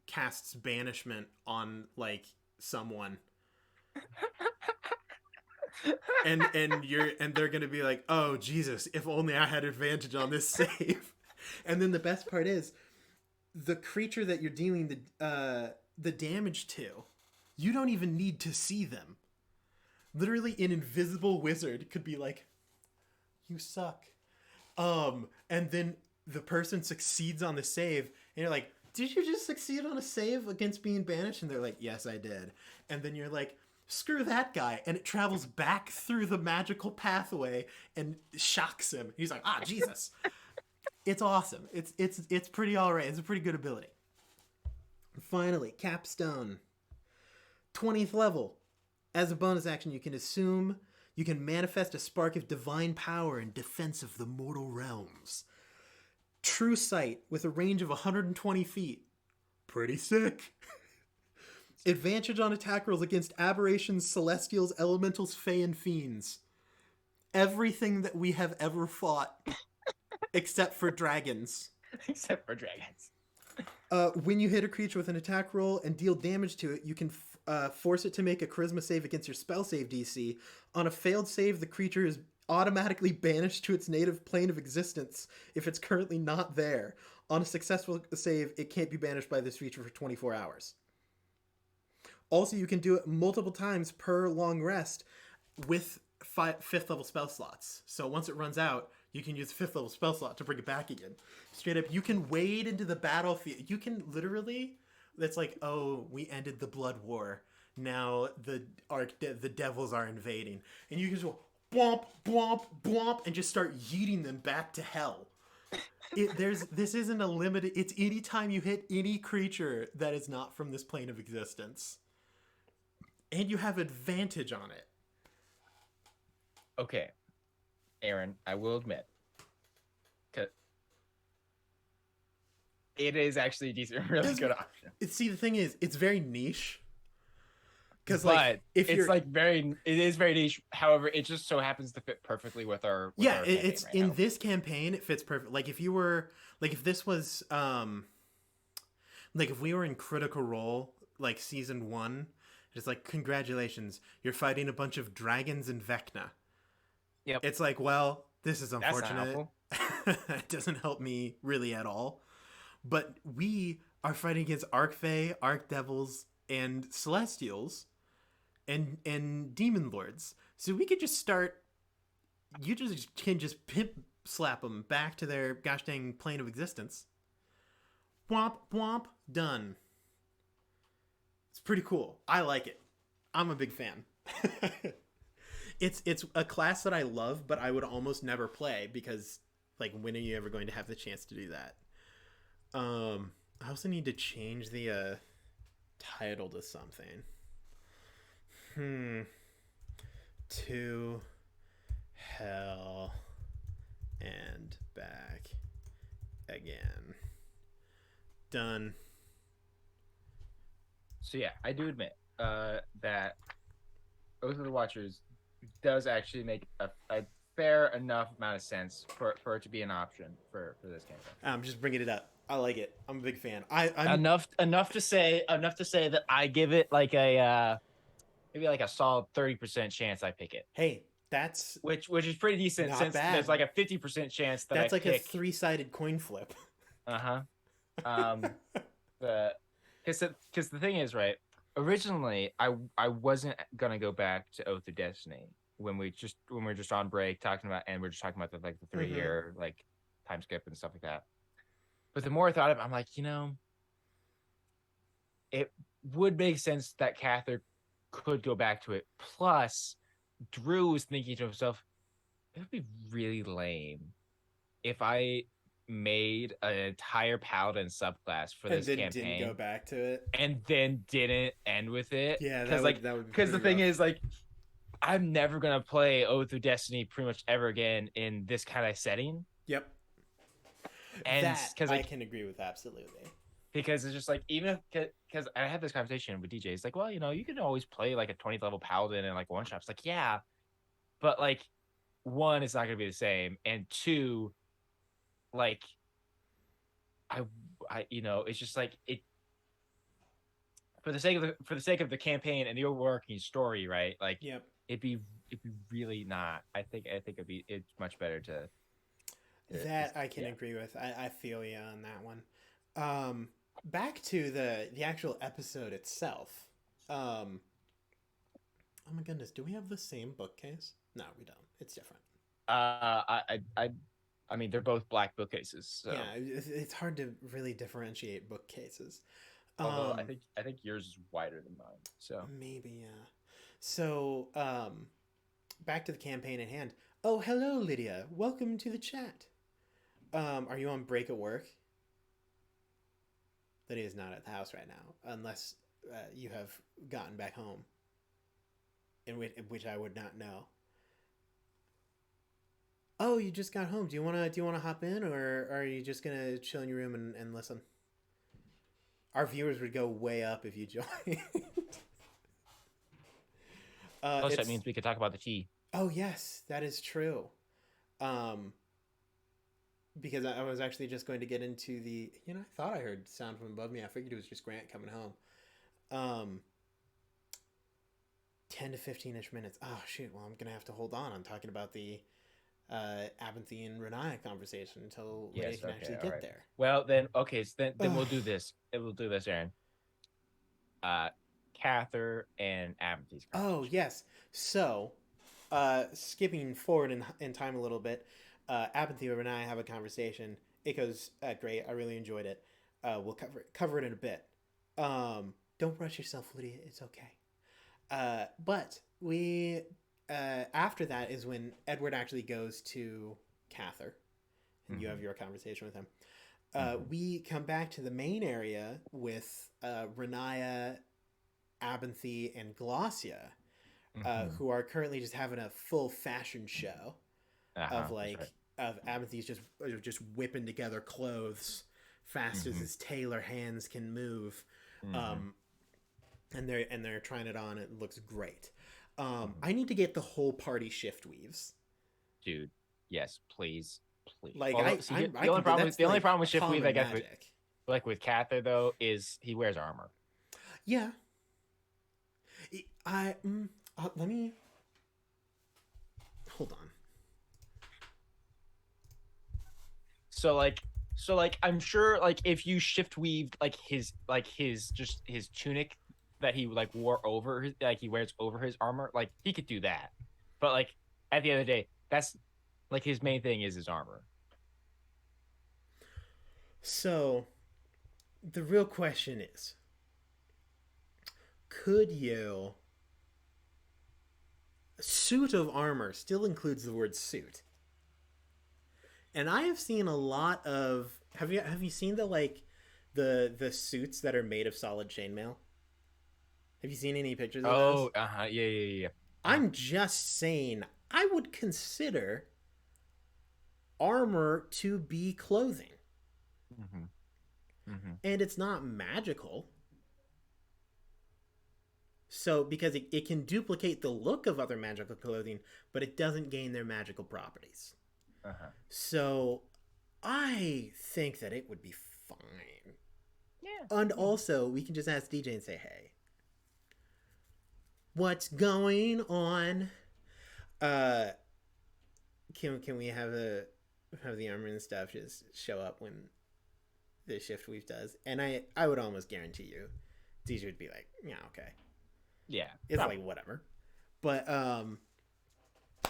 casts banishment on like someone, and they're going to be like, oh Jesus, if only I had advantage on this save. And then the best part is the creature that you're dealing the damage to, you don't even need to see them. Literally, an invisible wizard could be like, you suck. And then the person succeeds on the save, and you're like, did you just succeed on a save against being banished? And they're like, yes, I did. And then you're like, screw that guy. And it travels back through the magical pathway and shocks him. He's like, Jesus. It's awesome. It's pretty all right. It's a pretty good ability. And finally, Capstone. 20th level. As a bonus action, you can manifest a spark of divine power in defense of the mortal realms. True sight with a range of 120 feet. Pretty sick. Advantage on attack rolls against aberrations, celestials, elementals, fae, and fiends. Everything that we have ever fought. Except for dragons. When you hit a creature with an attack roll and deal damage to it, you can force it to make a charisma save against your spell save DC. On a failed save, the creature is automatically banished to its native plane of existence if it's currently not there. On a successful save, it can't be banished by this creature for 24 hours. Also, you can do it multiple times per long rest with 5th level spell slots. So once it runs out, you can use 5th level spell slot to bring it back again. Straight up, you can wade into the battlefield. You can literally, that's like, oh, we ended the blood war. Now the devils are invading. And you can just go, blomp, blomp, blomp, and just start yeeting them back to hell. This isn't a limited, it's any time you hit any creature that is not from this plane of existence. And you have advantage on it. Okay. Aaron, I will admit, it is actually a decent, really good option. See, the thing is, it's very niche. Because like, it is very niche. However, it just so happens to fit perfectly with our. It's right in now. This campaign, it fits perfect. Like if you were, like if this was, like if we were in Critical Role, like season 1, it's like, congratulations, you're fighting a bunch of dragons in Vecna. Yep. It's like, well, this is unfortunate. It doesn't help me really at all. But we are fighting against Archfey, Archdevils, and Celestials, and Demon Lords. So we could just start. You can just pimp slap them back to their gosh dang plane of existence. Womp womp, done. It's pretty cool. I like it. I'm a big fan. It's a class that I love, but I would almost never play because, like, when are you ever going to have the chance to do that? I also need to change the title to something. To hell and back again. Done. So yeah, I do admit that Oath of the Watchers does actually make a fair enough amount of sense for it to be an option for this campaign. I'm just bringing it up. I like it. I'm a big fan. I'm Enough to say that I give it like a maybe like a solid 30% chance I pick it, hey, that's which is pretty decent not since bad. there's like a 50% chance that That's I like pick. a 3-sided coin flip. Uh-huh. The because the thing is, right, originally I wasn't gonna go back to Oath of Destiny when we were just on break talking about, and we're just talking about the 3-year like time skip and stuff like that. But the more I thought of it, I'm like, it would make sense that Cather could go back to it. Plus, Drew was thinking to himself, it would be really lame if I made an entire paladin subclass for And this then campaign didn't go back to it. and then didn't end with it. Yeah, because that would be because the pretty thing rough. is, like, I'm never gonna play Oath of Destiny pretty much ever again in this kind of setting. Yep. And That because I can agree with absolutely. because it's just like, even if, because I had this conversation with DJ, it's like, well, you can always play like a 20th level paladin and like one shot. It's like, yeah, but like, one, it's not gonna be the same, and two, like, I it's just like, it, for the sake of the campaign and the overarching story, right? Like, Yep. it'd be really not. I think it's much better to That I can agree with. I feel you on that one. Back to the actual episode itself. Oh my goodness, do we have the same bookcase? No, we don't. It's different. I mean, they're both black bookcases. So. Yeah, it's hard to really differentiate bookcases. Although I think yours is wider than mine. So maybe, yeah. So back to the campaign at hand. Oh, hello, Lydia. Welcome to the chat. Are you on break at work? Lydia's not at the house right now, unless you have gotten back home, in which I would not know. Oh, you just got home. Do you wanna hop in, or are you just gonna chill in your room and listen? Our viewers would go way up if you joined. plus that means we could talk about the tea. Oh yes, that is true. Because I was actually just going to get into the, I thought I heard sound from above me. I figured it was just Grant coming home. 10 to 15-ish minutes. Oh shoot, well, I'm gonna have to hold on. I'm talking about the Abinthy and Renaya conversation until they can actually get there. Well, then, okay, so then we'll do this. We'll do this, Aaron. Cather and Abinthy's conversation. Oh yes. So, skipping forward in time a little bit, Abinthy and I have a conversation. It goes great. I really enjoyed it. We'll cover it in a bit. Don't rush yourself, Lydia. It's okay. But we after that is when Edward actually goes to Cather, and you have your conversation with him. We come back to the main area with Renaya, Abinthy, and Glossia, who are currently just having a full fashion show of Abinthy's just whipping together clothes fast as his tailor hands can move. And they're trying it on. It looks great. I need to get the whole party shift weaves. Dude, yes, please. Like, the only problem with shift weave, I guess, with Cather though, is he wears armor. Yeah. Let me hold on. So I'm sure, like, if you shift weaved his tunic that he wore over his, he wears over his armor, like, he could do that. But like, at the end of the day, that's like his main thing is his armor. So the real question is, could you... Suit of armor still includes the word suit. And I have seen a lot of... Have you seen the suits that are made of solid chainmail? Have you seen any pictures of those? Oh, yeah. I'm just saying, I would consider armor to be clothing. And it's not magical. So because it can duplicate the look of other magical clothing, but it doesn't gain their magical properties. Uh-huh. So I think that it would be fine. Yeah. And also, we can just ask DJ and say, "Hey, what's going on?" Can we have the armor and stuff just show up when the shift weave does? And I would almost guarantee you, DJ would be like, "Yeah, okay." Yeah. It's probably. like whatever. But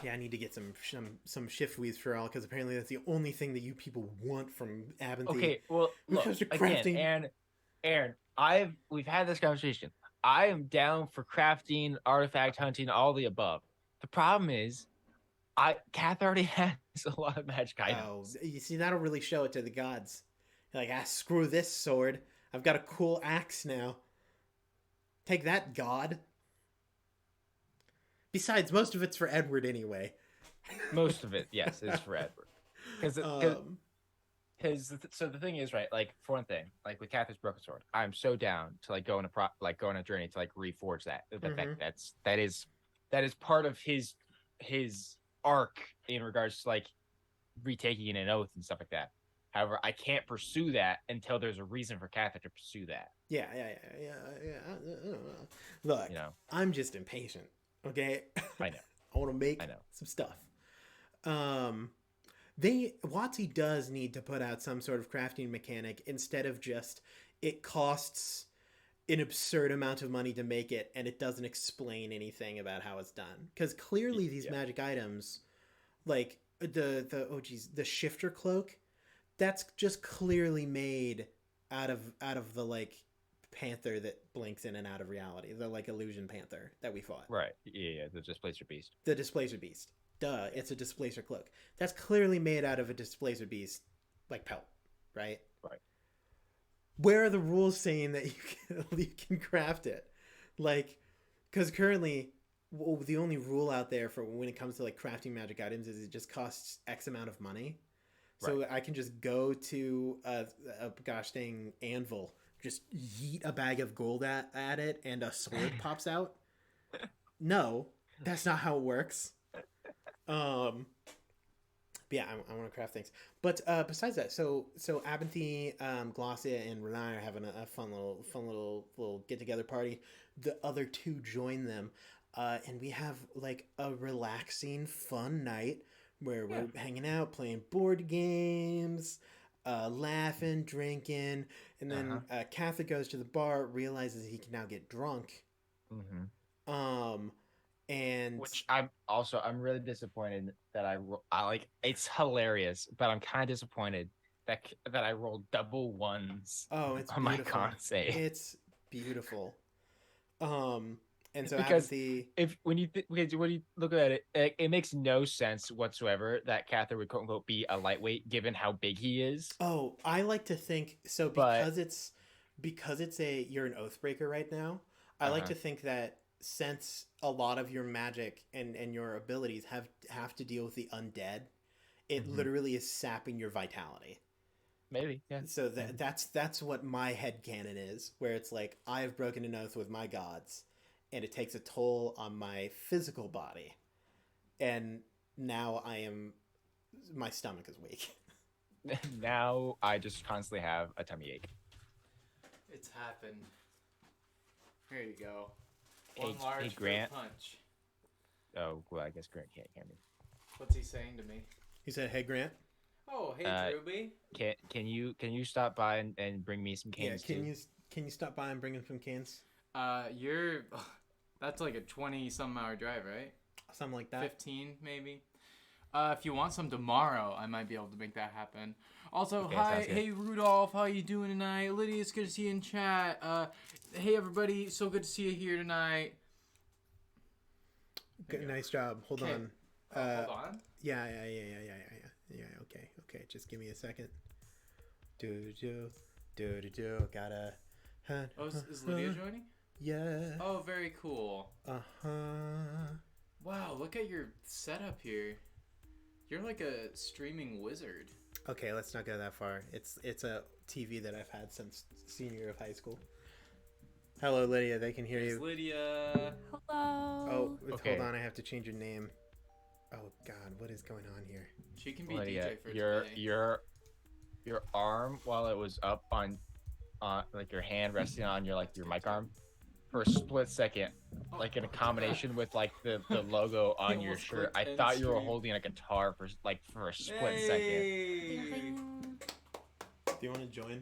yeah, I need to get some shift weaves for all, because apparently that's the only thing that you people want from Abinthy. Okay, well, look, Because you're again, crafting. and Aaron, we've had this conversation. I am down for crafting, artifact hunting, all the above. The problem is, Kath already has a lot of magic Oh, items. you see, that'll really show it to the gods. You're like, screw this sword. I've got a cool axe now. Take that, god. Besides, most of it's for Edward anyway. Most of it, yes, is for Edward. Because so the thing is, right, like, for one thing, like with Catherine's broken sword, I'm so down to like go on a journey to like reforge that. That is part of his arc in regards to like retaking an oath and stuff like that. However, I can't pursue that until there's a reason for Catherine to pursue that. Yeah. Look, You know, I'm just impatient. Okay, I know. I want to make some stuff. WotC does need to put out some sort of crafting mechanic instead of just it costs an absurd amount of money to make it and it doesn't explain anything about how it's done. Because clearly these magic items, like the shifter cloak, that's just clearly made out of the like panther that blinks in and out of reality, the like illusion panther that we fought. Right. Yeah, the displacer beast. The displacer beast. Duh, it's a displacer cloak. That's clearly made out of a displacer beast like pelt, right? Right. Where are the rules saying that you can craft it? Like, because currently the only rule out there for when it comes to like crafting magic items is it just costs X amount of money. So Right. I can just go to a gosh dang anvil, just yeet a bag of gold at it, and a sword pops out. No, that's not how it works. But yeah, I want to craft things. But besides that, so Abinthy, Glossia, and Renai are having a fun little get together party. The other two join them, and we have like a relaxing, fun night where we're hanging out, playing board games, laughing, drinking, and then Catholic goes to the bar, realizes he can now get drunk. Mm-hmm. And which I'm really disappointed that I like. It's hilarious, but I'm kind of disappointed that I rolled double ones. Oh, it's on beautiful. my con save. It's beautiful. And so because Abinthy, when you look at it, it makes no sense whatsoever that Cather would quote unquote be a lightweight given how big he is. Oh, I like to think so because it's you're an Oathbreaker right now. I like to think that since a lot of your magic and your abilities have to deal with the undead, it literally is sapping your vitality. Maybe, yeah. So that's what my headcanon is, where it's like I've broken an oath with my gods, and it takes a toll on my physical body, and now my stomach is weak. Now I just constantly have a tummy ache. It's happened. Here you go. Hey, One large hey, Grant. punch. Oh, well, I guess Grant can't hear me. What's he saying to me? He said, "Hey, Grant." Oh, hey, Ruby. Can you stop by and bring me some cans? Yeah, can you stop by and bring him some cans? That's like a 20-some hour drive, right? Something like that. 15 maybe. If you want some tomorrow, I might be able to make that happen. Also, Okay, hi, hey Rudolph, how you doing tonight? Lydia, it's good to see you in chat. Hey everybody, so good to see you here tonight. Good, nice job. Hold on. Hold on. Yeah. Okay. Just give me a second. Do. Gotta. Oh, is Lydia joining? Yeah. Oh, very cool. Uh-huh. Wow, look at your setup here. You're like a streaming wizard. Okay, let's not go that far. It's a TV that I've had since senior year of high school. Hello, Lydia. They can hear It's you. Lydia. Oh, Hello. Okay. hold on. I have to change your name. Oh God, what is going on here? She can be Lydia, DJ for today. your arm while it was up on like your hand resting on your mic arm for a split second, like in a combination with like the logo on your almost shirt. clicked I end thought you were stream. holding a guitar for a split second. Hey. Do you want to join?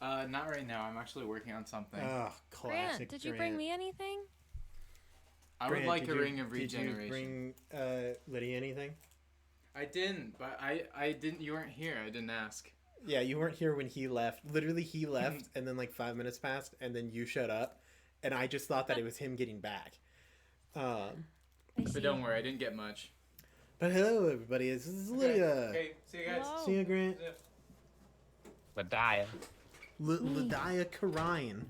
Not right now. I'm actually working on something. Oh, classic. Grant, did you bring me anything? I would Grant, like did a you- ring of regeneration. Did you bring Lydia anything? I didn't, but I didn't. You weren't here. I didn't ask. Yeah, you weren't here when he left. Literally, he left, and then like 5 minutes passed, and then you showed up, and I just thought that it was him getting back. I But see. don't worry, I didn't get much. But hello, everybody. This is Lydia. Okay, see you guys. Hello. See you, Grant. Lydia. Lydia Karayan.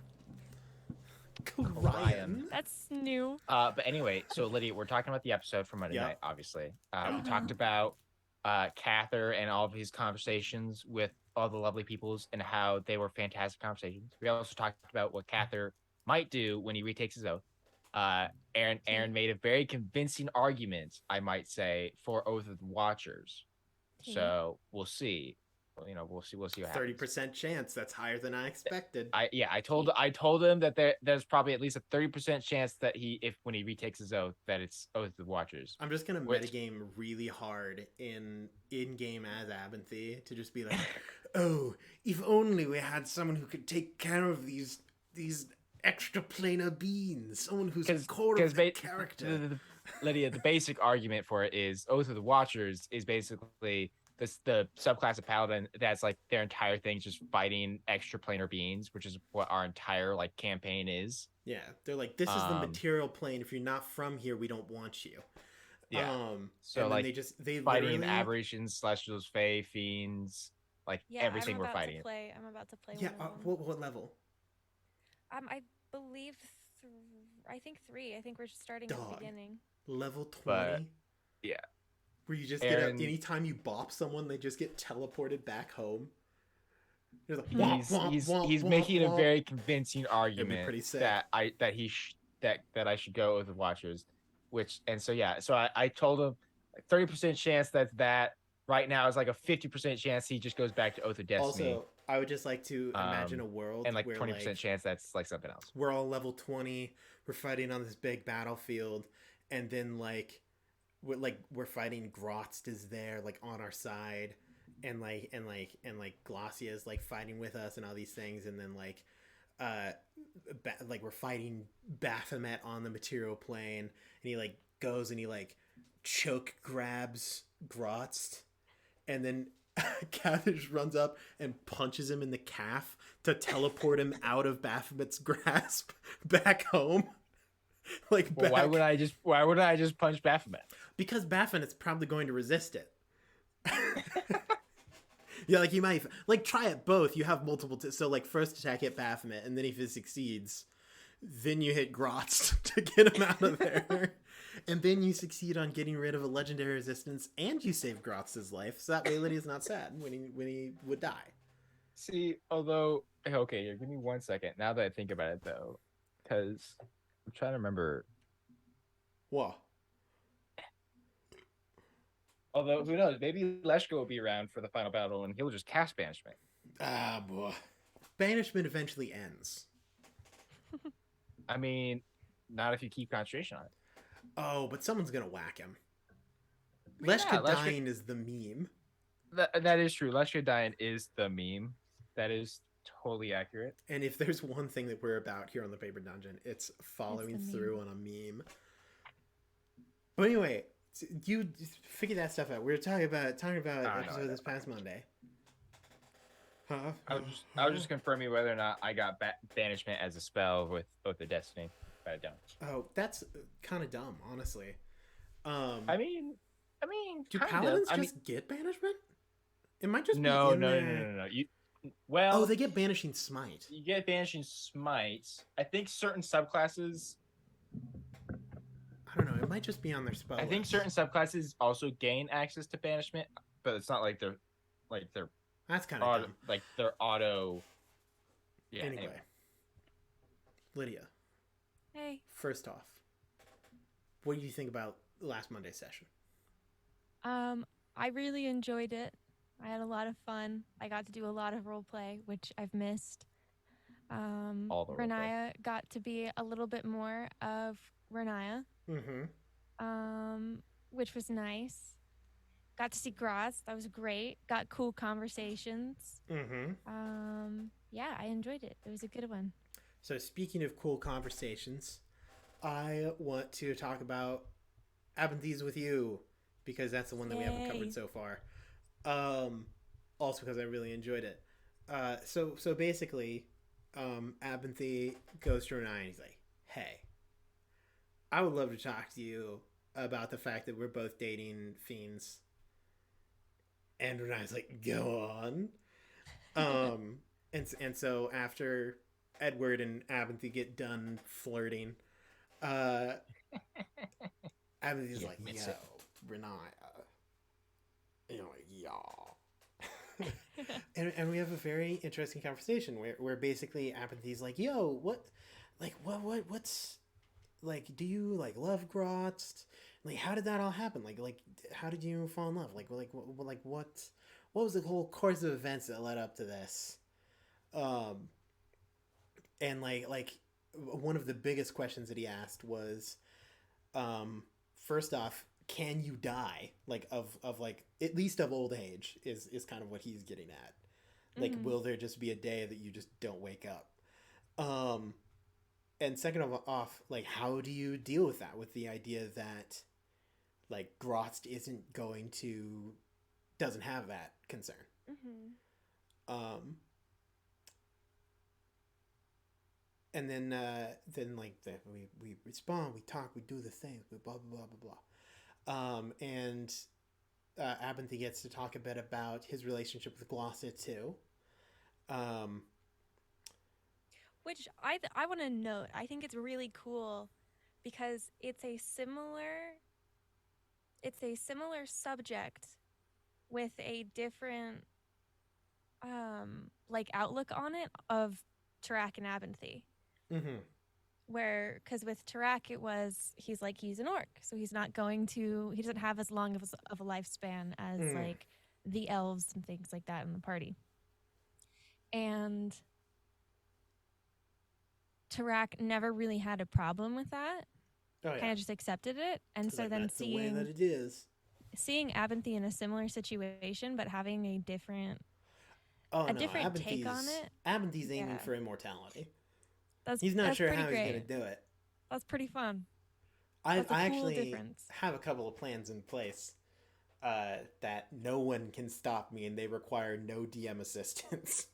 Karayan. That's new. But anyway, so Lydia, we're talking about the episode from Monday Yeah. night, obviously. We talked about Cather and all of his conversations with all the lovely peoples and how they were fantastic conversations. We also talked about what Cather might do when he retakes his oath. Aaron made a very convincing argument, I might say, for Oath of the Watchers. So we'll see. We'll see what happens. 30% chance. That's higher than I expected. I told him that there's probably at least a 30% chance that when he retakes his oath, that it's Oath of the Watchers. I'm just gonna Which- metagame really hard in game as Abinthy to just be like, oh, if only we had someone who could take care of these extra planar beings, someone who's core of the character. Lydia, the basic argument for it is Oath of the Watchers is basically the subclass of Paladin that's like their entire thing just fighting extra planar beings, which is what our entire like campaign is. Yeah, they're like, this is the material plane. If you're not from here, we don't want you. Yeah. So and like they fighting fighting aberrations, celestials, fae, fiends, like Yeah, everything I'm we're about fighting. I'm about to play Yeah, one of them. what level? I believe, I think 3. I think we're starting at Dog. the beginning. Level 20. But, yeah. Where you just Aaron- get anytime you bop someone, they just get teleported back home. You're like, womp, He's womp, womp, he's womp, making womp. a very convincing argument pretty sick. that I should go with the Watchers, so I told him 30% chance that right now is like a 50% chance he just goes back to Oath of Destiny, Also, I would just like to imagine a world and like where 20% chance that's like something else. we're all level 20, we're fighting on this big battlefield, and then we're fighting Grotst is there like on our side, and Glossia is like fighting with us and all these things, and then we're fighting Baphomet on the material plane, and he like goes and he like choke grabs Grotst, and then Cather just runs up and punches him in the calf to teleport him out of Baphomet's grasp back home. Well, why would I just punch Baphomet? Because Baphomet's probably going to resist it. Yeah, like you might like try it both. You have multiple so like first attack hit Baphomet, and then if it succeeds, then you hit Grotz to get him out of there. And then you succeed on getting rid of a legendary resistance, and you save Grotz's life, so that way Lydia's not sad when he would die. See, although okay, here, give me 1 second. Now that I think about it, though, because I'm trying to remember. Whoa. Although who knows? Maybe Leshko will be around for the final battle, and he'll just cast banishment. Ah, boy. Banishment eventually ends. I mean, not if you keep concentration on it. Oh, but someone's gonna whack him. Yeah, Leshka Leshka- dying is the meme. That is true. Leshko dying is the meme. That is totally accurate. And if there's one thing that we're about here on the Paper Dungeon, it's following It's the through on a meme. But anyway, you figure that stuff out. We were talking about episode this past Monday. Huh? I was just confirming whether or not I got banishment as a spell with Oath of Destiny, but I don't. Oh, that's kind of dumb, honestly. I mean, do kind paladins of. just get banishment? It might just No. be in there. No. Oh, they get banishing smite. You get banishing smite. I think certain subclasses. I don't know. It might just be on their spell. I think list. certain subclasses also gain access to banishment, but it's not like they're That's kind of auto, dumb. like they're auto. Yeah. Anyway. Lydia, Hey. first off, what do you think about last Monday's session? I really enjoyed it. I had a lot of fun. I got to do a lot of role play, which I've missed. All the role play. Renaya got to be a little bit more of Renaya, Mm-hmm. which was nice. Got to see Graz. That was great. Got cool conversations. Mm-hmm. Yeah, I enjoyed it. It was a good one. So speaking of cool conversations, I want to talk about Abenthies with you because that's the one that we haven't Yay. covered so far. Also because I really enjoyed it. So basically, Abenthy goes to Renai and he's like, "Hey, I would love to talk to you about the fact that we're both dating fiends." And Renai's like, "Go on." And so after Edward and Abenthy get done flirting, Abenthy's You like, miss "Yo, it. Renai," you know, like, "Y'all." and we have a very interesting conversation where basically Abenthy's like, "Yo, what's like, do you like love Grotz? Like, how did that all happen? Like, how did you fall in love? What was the whole course of events that led up to this?" And like one of the biggest questions that he asked was, first off, can you die like of like at least of old age is kind of what he's getting at. Like, will there just be a day that you just don't wake up? And second of off, like, how do you deal with that? With the idea that, like, Grotz doesn't have that concern. And then we respond, we talk, we do the things, we blah blah blah blah blah. And Abenthy gets to talk a bit about his relationship with Glossia too. Which I want to note. I think it's really cool because it's a similar subject with a different like outlook on it of Tarak and Abenthy. Mm-hmm. Where, because with Tarak, he's an orc, so he doesn't have as long of a lifespan as like the elves and things like that in the party. And Tarak never really had a problem with that. Oh yeah. Kind of just accepted it. And so Like, then that's the way that it is. seeing Abenthy in a similar situation, but having a different different take on it. Abenthy's aiming for immortality. That's He's not sure pretty how great. he's gonna do it. That's pretty fun. I That's a cool actually difference. have a couple of plans in place that no one can stop me, and they require no DM assistance.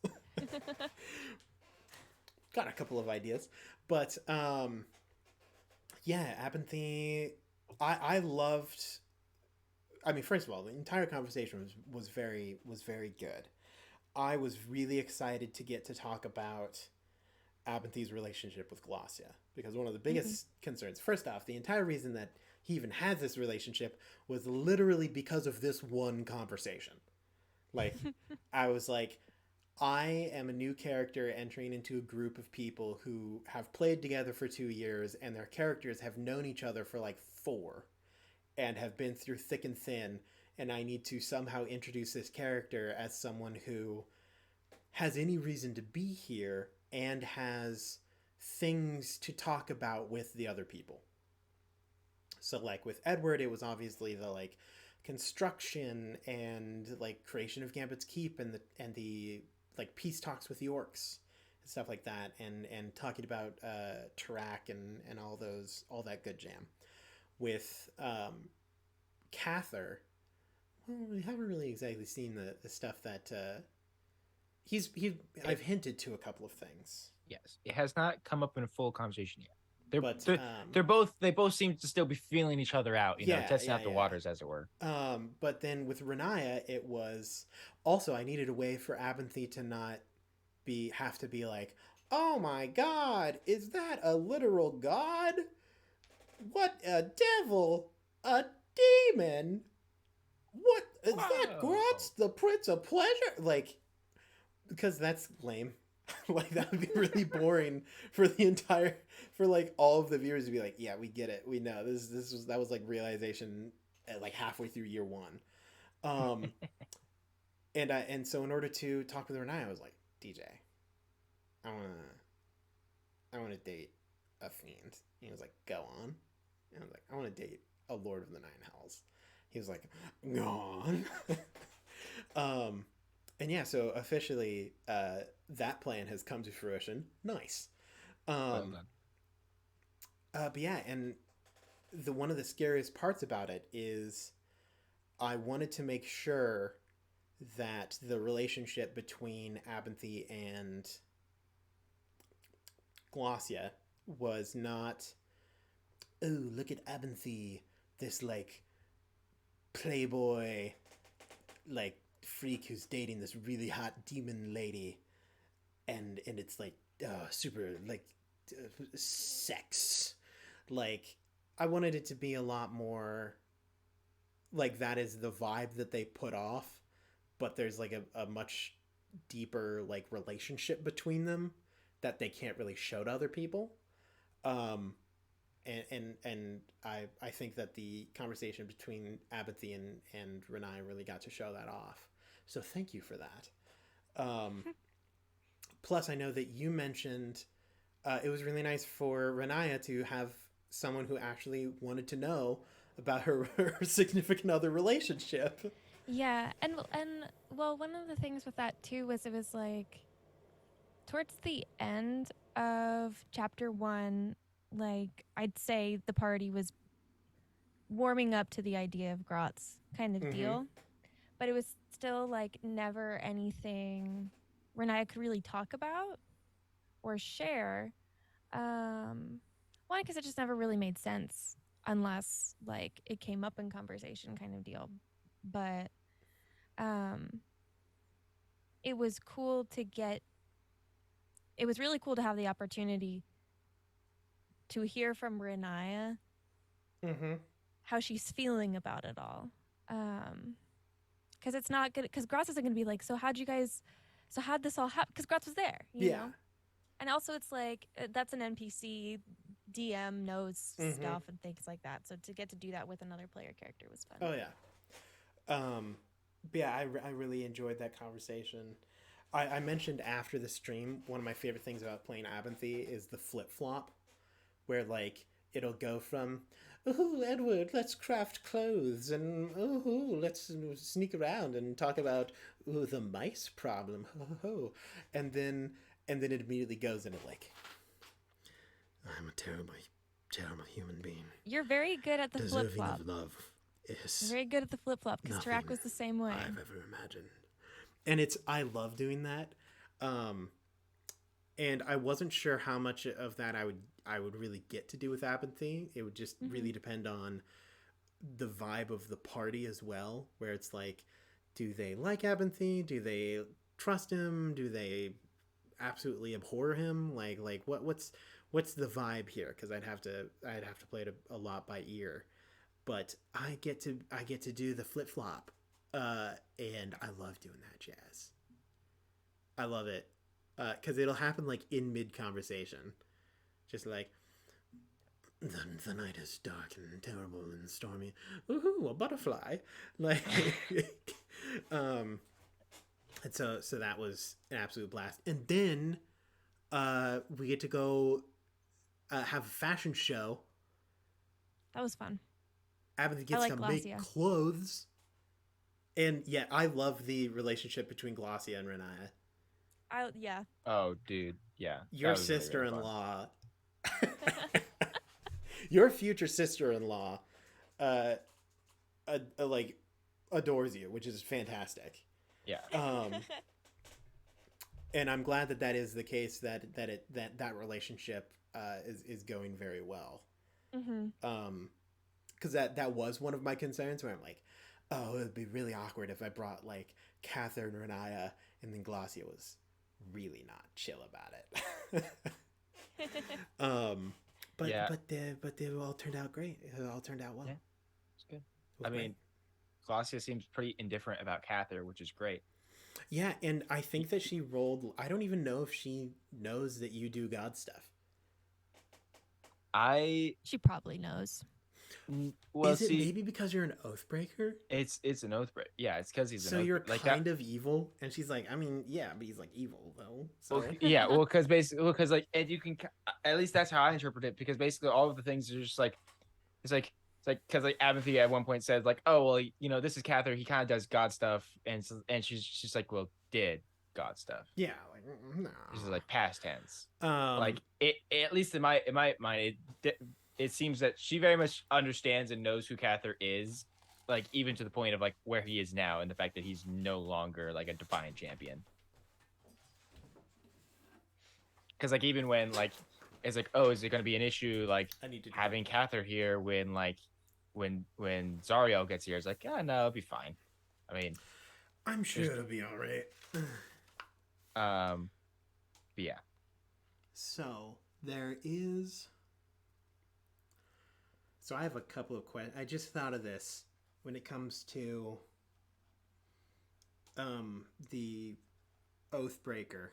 Got a couple of ideas, but yeah, Abenthy. I loved. I mean, first of all, the entire conversation was very good. I was really excited to get to talk about Abenthy's relationship with Glossia, because one of the biggest concerns, first off, the entire reason that he even had this relationship was literally because of this one conversation. Like, I was like, I am a new character entering into a group of people who have played together for 2 years, and their characters have known each other for like 4 and have been through thick and thin, and I need to somehow introduce this character as someone who has any reason to be here and has things to talk about with the other people. So like with Edward, it was obviously the like construction and like creation of Gambit's Keep and the like peace talks with the orcs and stuff like that, and talking about Tarak and all that good jam. With Cather, well, we haven't really exactly seen the stuff that I've hinted to a couple of things. Yes, it has not come up in a full conversation yet. They both seem to still be feeling each other out, testing out the waters, as it were. But then with Renaya, it was also, I needed a way for Abenthy to not have to be like, "Oh my God, is that a literal god? What a devil, a demon! What is that? Grotz, the Prince of Pleasure?" Like, because that's lame. Like that would be really boring for the entire for like all of the viewers to be like, yeah, we get it, we know that was like realization at like halfway through year one. Um, and so in order to talk with Renee, I was like, DJ, I wanna date a fiend. And he was like, go on. And I was like, I want to date a Lord of the Nine Hells. He was like, go on. And yeah, so officially, that plan has come to fruition. Nice. Well Um, done. but yeah, and one of the scariest parts about it is I wanted to make sure that the relationship between Abinthy and Glossia was not, oh, look at Abinthy, this like playboy, like freak who's dating this really hot demon lady, and it's like super like sex. Like I wanted it to be a lot more like that is the vibe that they put off, but there's like a much deeper like relationship between them that they can't really show to other people. Um, and I think that the conversation between Abinthy and Renai really got to show that off. So thank you for that. Plus, I know that you mentioned it was really nice for Renaya to have someone who actually wanted to know about her significant other relationship. Yeah, and well, one of the things with that too was it was like towards the end of chapter 1, like I'd say the party was warming up to the idea of Grotz kind of deal, but it was still like never anything Renaya could really talk about or share. One, because it just never really made sense unless like it came up in conversation kind of deal. But it was cool to get, it was really cool to have the opportunity to hear from Renaya how she's feeling about it all. Because it's not good, because Gratz isn't going to be like, so how'd this all happen? Because Gratz was there, you know? And also it's like, that's an NPC, DM knows stuff and things like that. So to get to do that with another player character was fun. Oh, yeah. But yeah, I really enjoyed that conversation. I mentioned after the stream, one of my favorite things about playing Abinthy is the flip-flop, where, like, it'll go from, ooh, Edward, let's craft clothes, and ooh, let's sneak around and talk about, ooh, the mice problem, and then it immediately goes into, like, I'm a terrible, terrible human being. You're very good at the flip-flop. Deserving of love is very good at the flip-flop, because Tarak was the same way. I've ever imagined. And I love doing that. And I wasn't sure how much of that I would really get to do with Abinthy. It would just really depend on the vibe of the party as well, where it's like, do they like Abinthy? Do they trust him? Do they absolutely abhor him? Like what's the vibe here? Because I'd have to play it a lot by ear. But I get to do the flip flop, and I love doing that jazz. I love it, because it'll happen like in mid conversation, just like the night is dark and terrible and stormy. Ooh, a butterfly! Like, and so that was an absolute blast. And then, we get to go have a fashion show. That was fun. Abinthy gets to make clothes. And yeah, I love the relationship between Glossia and Renaya. Yeah. Oh, dude, yeah. Your sister-in-law, your future sister-in-law, like adores you, which is fantastic. Yeah. And I'm glad that is the case. That relationship is going very well. Because that was one of my concerns, where I'm like, oh, it would be really awkward if I brought like Catherine, Renaya, and then Glossia was really not chill about it. But they all turned out great. It all turned out well. Yeah, it's good. I mean, Glossia seems pretty indifferent about Cather, which is great. Yeah, and I think that she rolled. I don't even know if she knows that you do God stuff. I She probably knows. well Is it see, maybe because you're an Oathbreaker? it's an oath break. Yeah, it's because he's an So oath you're like that. kind of evil? And she's like, I mean, yeah, but he's like evil though. Well, So yeah, well, because basically, because like, and you can at least that's how I interpret it. Because basically, all of the things are just like it's like because like Abinthy at one point says like, oh well, this is Cather. He kind of does God stuff, and she's like, well, did God stuff. yeah, like no. This is like past tense. Um, Like at least in my mind, it seems that she very much understands and knows who Cather is, like even to the point of like where he is now and the fact that he's no longer like a defiant champion. Because like even when like it's like, oh, is it going to be an issue like I need to do having Cather here when like when Zariel gets here? It's like, yeah, no, it'll be fine. I mean, I'm sure it'll be all right. but yeah. So there is. So I have a couple of questions. I just thought of this when it comes to the Oathbreaker,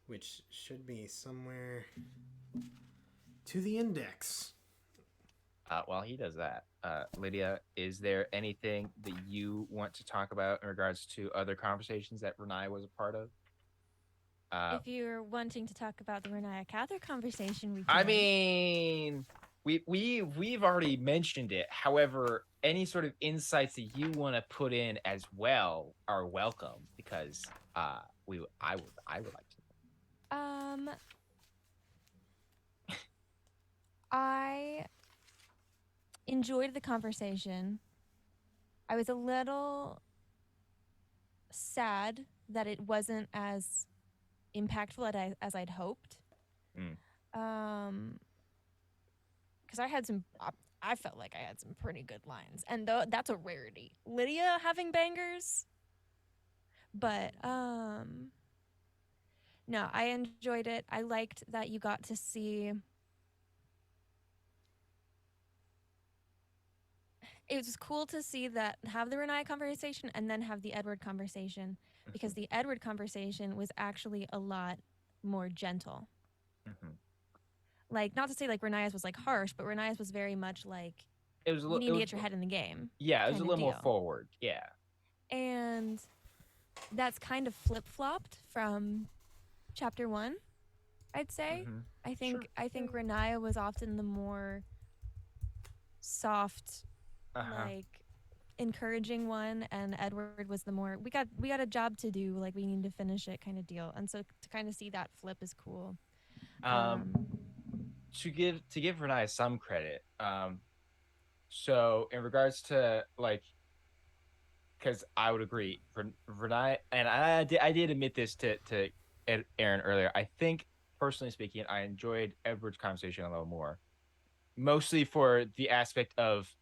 which should be somewhere to the index. While he does that, Lydia, is there anything that you want to talk about in regards to other conversations that Renai was a part of? If you're wanting to talk about the Renaya Cather conversation, we can. I mean, we've already mentioned it. However, any sort of insights that you want to put in as well are welcome because I would like to. I enjoyed the conversation. I was a little sad that it wasn't as impactful as I'd hoped. Because I felt like I had some pretty good lines, and that's a rarity. Lydia having bangers, but no, I enjoyed it. I liked that you got to see. It was cool to see that have the Renai conversation and then have the Edward conversation, because the Edward conversation was actually a lot more gentle. Mm-hmm. Like, not to say like Renai's was like harsh, but Renai's was very much like, It was you need to get your head in the game. Yeah, it was a little more forward. Yeah. And that's kind of flip-flopped from chapter 1, I'd say. Mm-hmm. I think Renaya was often the more soft, like encouraging one, and Edward was the more we got a job to do, like we need to finish it kind of deal. And so to kind of see that flip is cool. To give Renai some credit, so in regards to like, because I would agree for Renai, and I did admit this to Aaron earlier. I think personally speaking, I enjoyed Edward's conversation a little more, mostly for the aspect of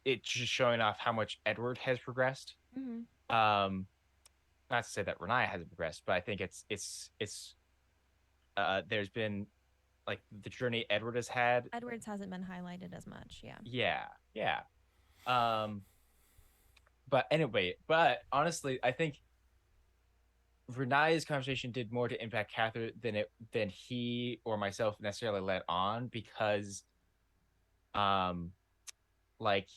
it just showing off how much Edward has progressed. Mm-hmm. Not to say that Renai hasn't progressed, but I think it's there's been like the journey Edward has had. Edward's hasn't been highlighted as much, yeah. Yeah. But anyway, honestly, I think Renai's conversation did more to impact Cather than he or myself necessarily let on, because like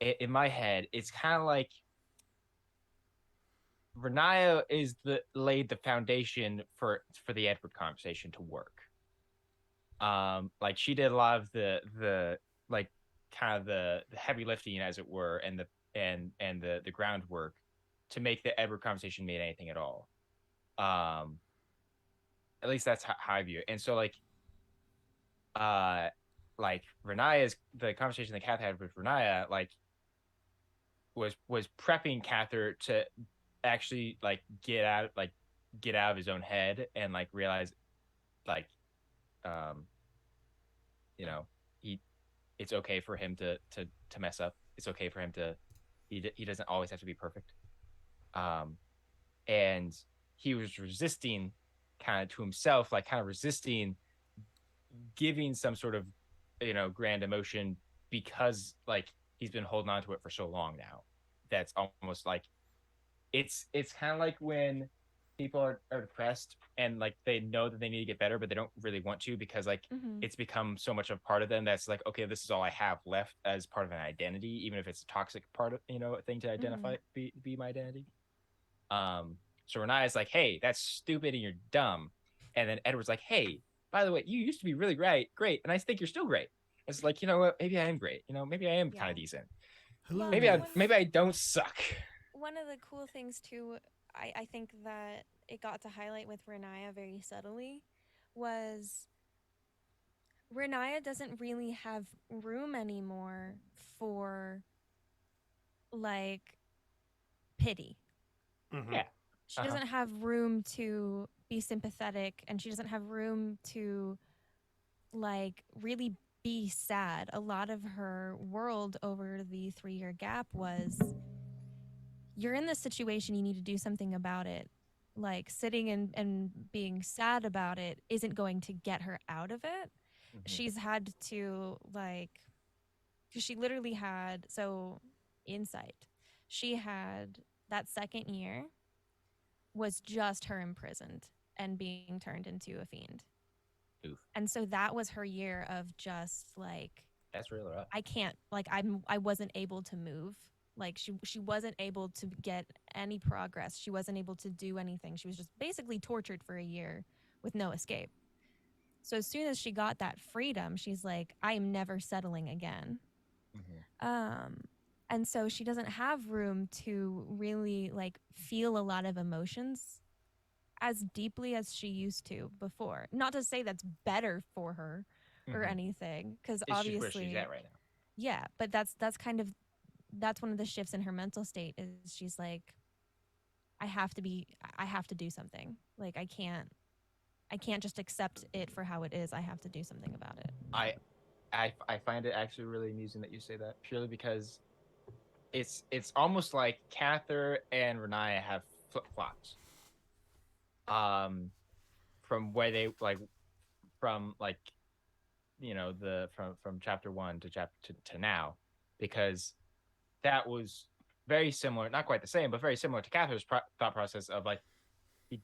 in my head, it's kind of like Renaya laid the foundation for the Edward conversation to work. Like she did a lot of the like kind of the heavy lifting, as it were, and the groundwork to make the Edward conversation mean anything at all. At least that's how I view it. And so like Renaya's the conversation that Kath had with Renaya like was prepping Cather to actually like get out of his own head and like realize like it's okay for him to mess up. It's okay for him to he doesn't always have to be perfect. And he was resisting kind of to himself, like kind of resisting giving some sort of grand emotion, because like he's been holding on to it for so long now. That's almost like it's kind of like when people are depressed and like they know that they need to get better, but they don't really want to because like Mm-hmm. it's become so much of part of them that's like, okay, this is all I have left as part of an identity, even if it's a toxic part of thing to identify be my identity. So Renaya's like, hey, that's stupid and you're dumb. And then Edward's like, hey, by the way, you used to be really great, and I think you're still great. It's like, you know what? Maybe I am great. Maybe I am kind Yeah. of decent. Hello. Well, Maybe I don't suck. one of the cool things too, I think that it got to highlight with Renaya very subtly was Renaya doesn't really have room anymore for like pity. Mhm. Yeah. She doesn't have room to be sympathetic, and she doesn't have room to like really be sad. A lot of her world over the 3-year gap was you're in this situation, you need to do something about it. Like sitting and being sad about it isn't going to get her out of it. She's had to like, because she literally had, so insight. She had that second year was just her imprisoned and being turned into a fiend. Oof. And so that was her year of just like, That's really rough. I can't, like I wasn't able to move. Like she wasn't able to get any progress. She wasn't able to do anything. She was just basically tortured for a year with no escape. So as soon as she got that freedom, she's like, I am never settling again. And so she doesn't have room to really like feel a lot of emotions as deeply as she used to before. Not to say that's better for her or anything, because It's obviously just where she's at right now. Yeah, but that's kind of that's one of the shifts in her mental state is she's like, I have to do something. Like I can't just accept it for how it is. I have to do something about it. I find it actually really amusing that you say that, purely because it's almost like Cather and Renaya have flip flops. From where they like from like the from chapter 1 to chapter to now, because that was very similar, not quite the same, but very similar to Cather's thought process of like he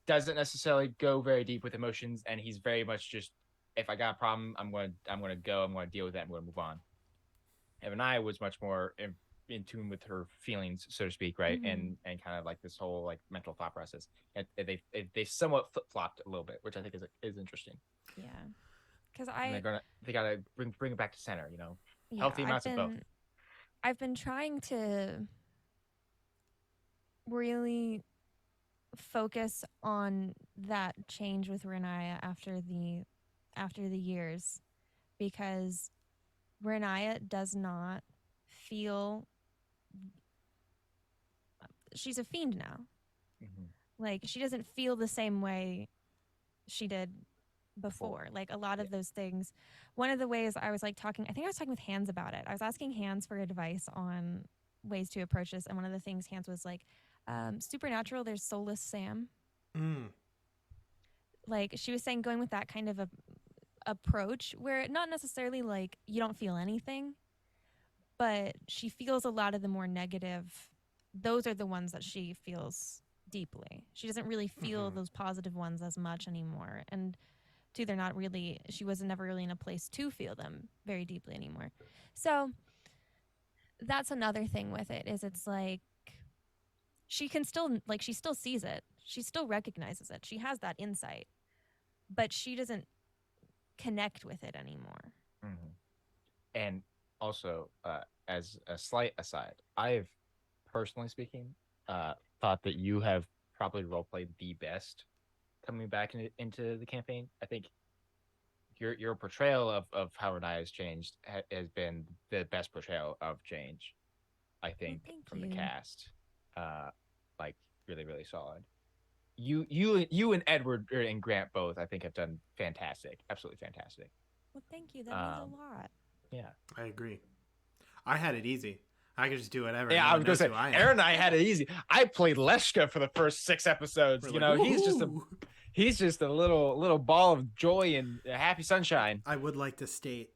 doesn't necessarily go very deep with emotions, and he's very much just, if I got a problem, I'm going to deal with that, I'm going to move on. And I was much more in tune with her feelings, so to speak, right? And kind of like this whole like mental thought process, and they somewhat flip flopped a little bit, which I think is interesting. Yeah, because they gotta bring it back to center, yeah, healthy amounts of both. I've been trying to really focus on that change with Renaya after the years, because Renaya does not feel, she's a fiend now. Like she doesn't feel the same way she did before. Like a lot of those things. One of the ways I was like talking, I think I was talking with Hans about it. I was asking Hans for advice on ways to approach this, and one of the things Hans was like, Supernatural, there's Soulless Sam. Like she was saying, going with that kind of a approach where not necessarily like you don't feel anything, but she feels a lot of the more negative. Those are the ones that she feels deeply. She doesn't really feel those positive ones as much anymore. And two, they're not really, she was never really in a place to feel them very deeply anymore. So that's another thing with it, is it's like she can still, like, she still sees it. She still recognizes it. She has that insight, but she doesn't connect with it anymore. And also, as a slight aside, I've personally speaking thought that you have probably roleplayed the best coming back into the campaign. I think your portrayal of how Renaya has changed has been the best portrayal of change, I think, from the cast. Like really, really solid. You and Edward and Grant both, I think, have done fantastic, absolutely fantastic. Well, thank you. That means a lot. Yeah, I agree. I had it easy. I could just do whatever. Yeah, I was gonna say, Aaron and I had it easy. I played Leshka for the first 6 episodes. We're like, he's just a little ball of joy and happy sunshine. I would like to state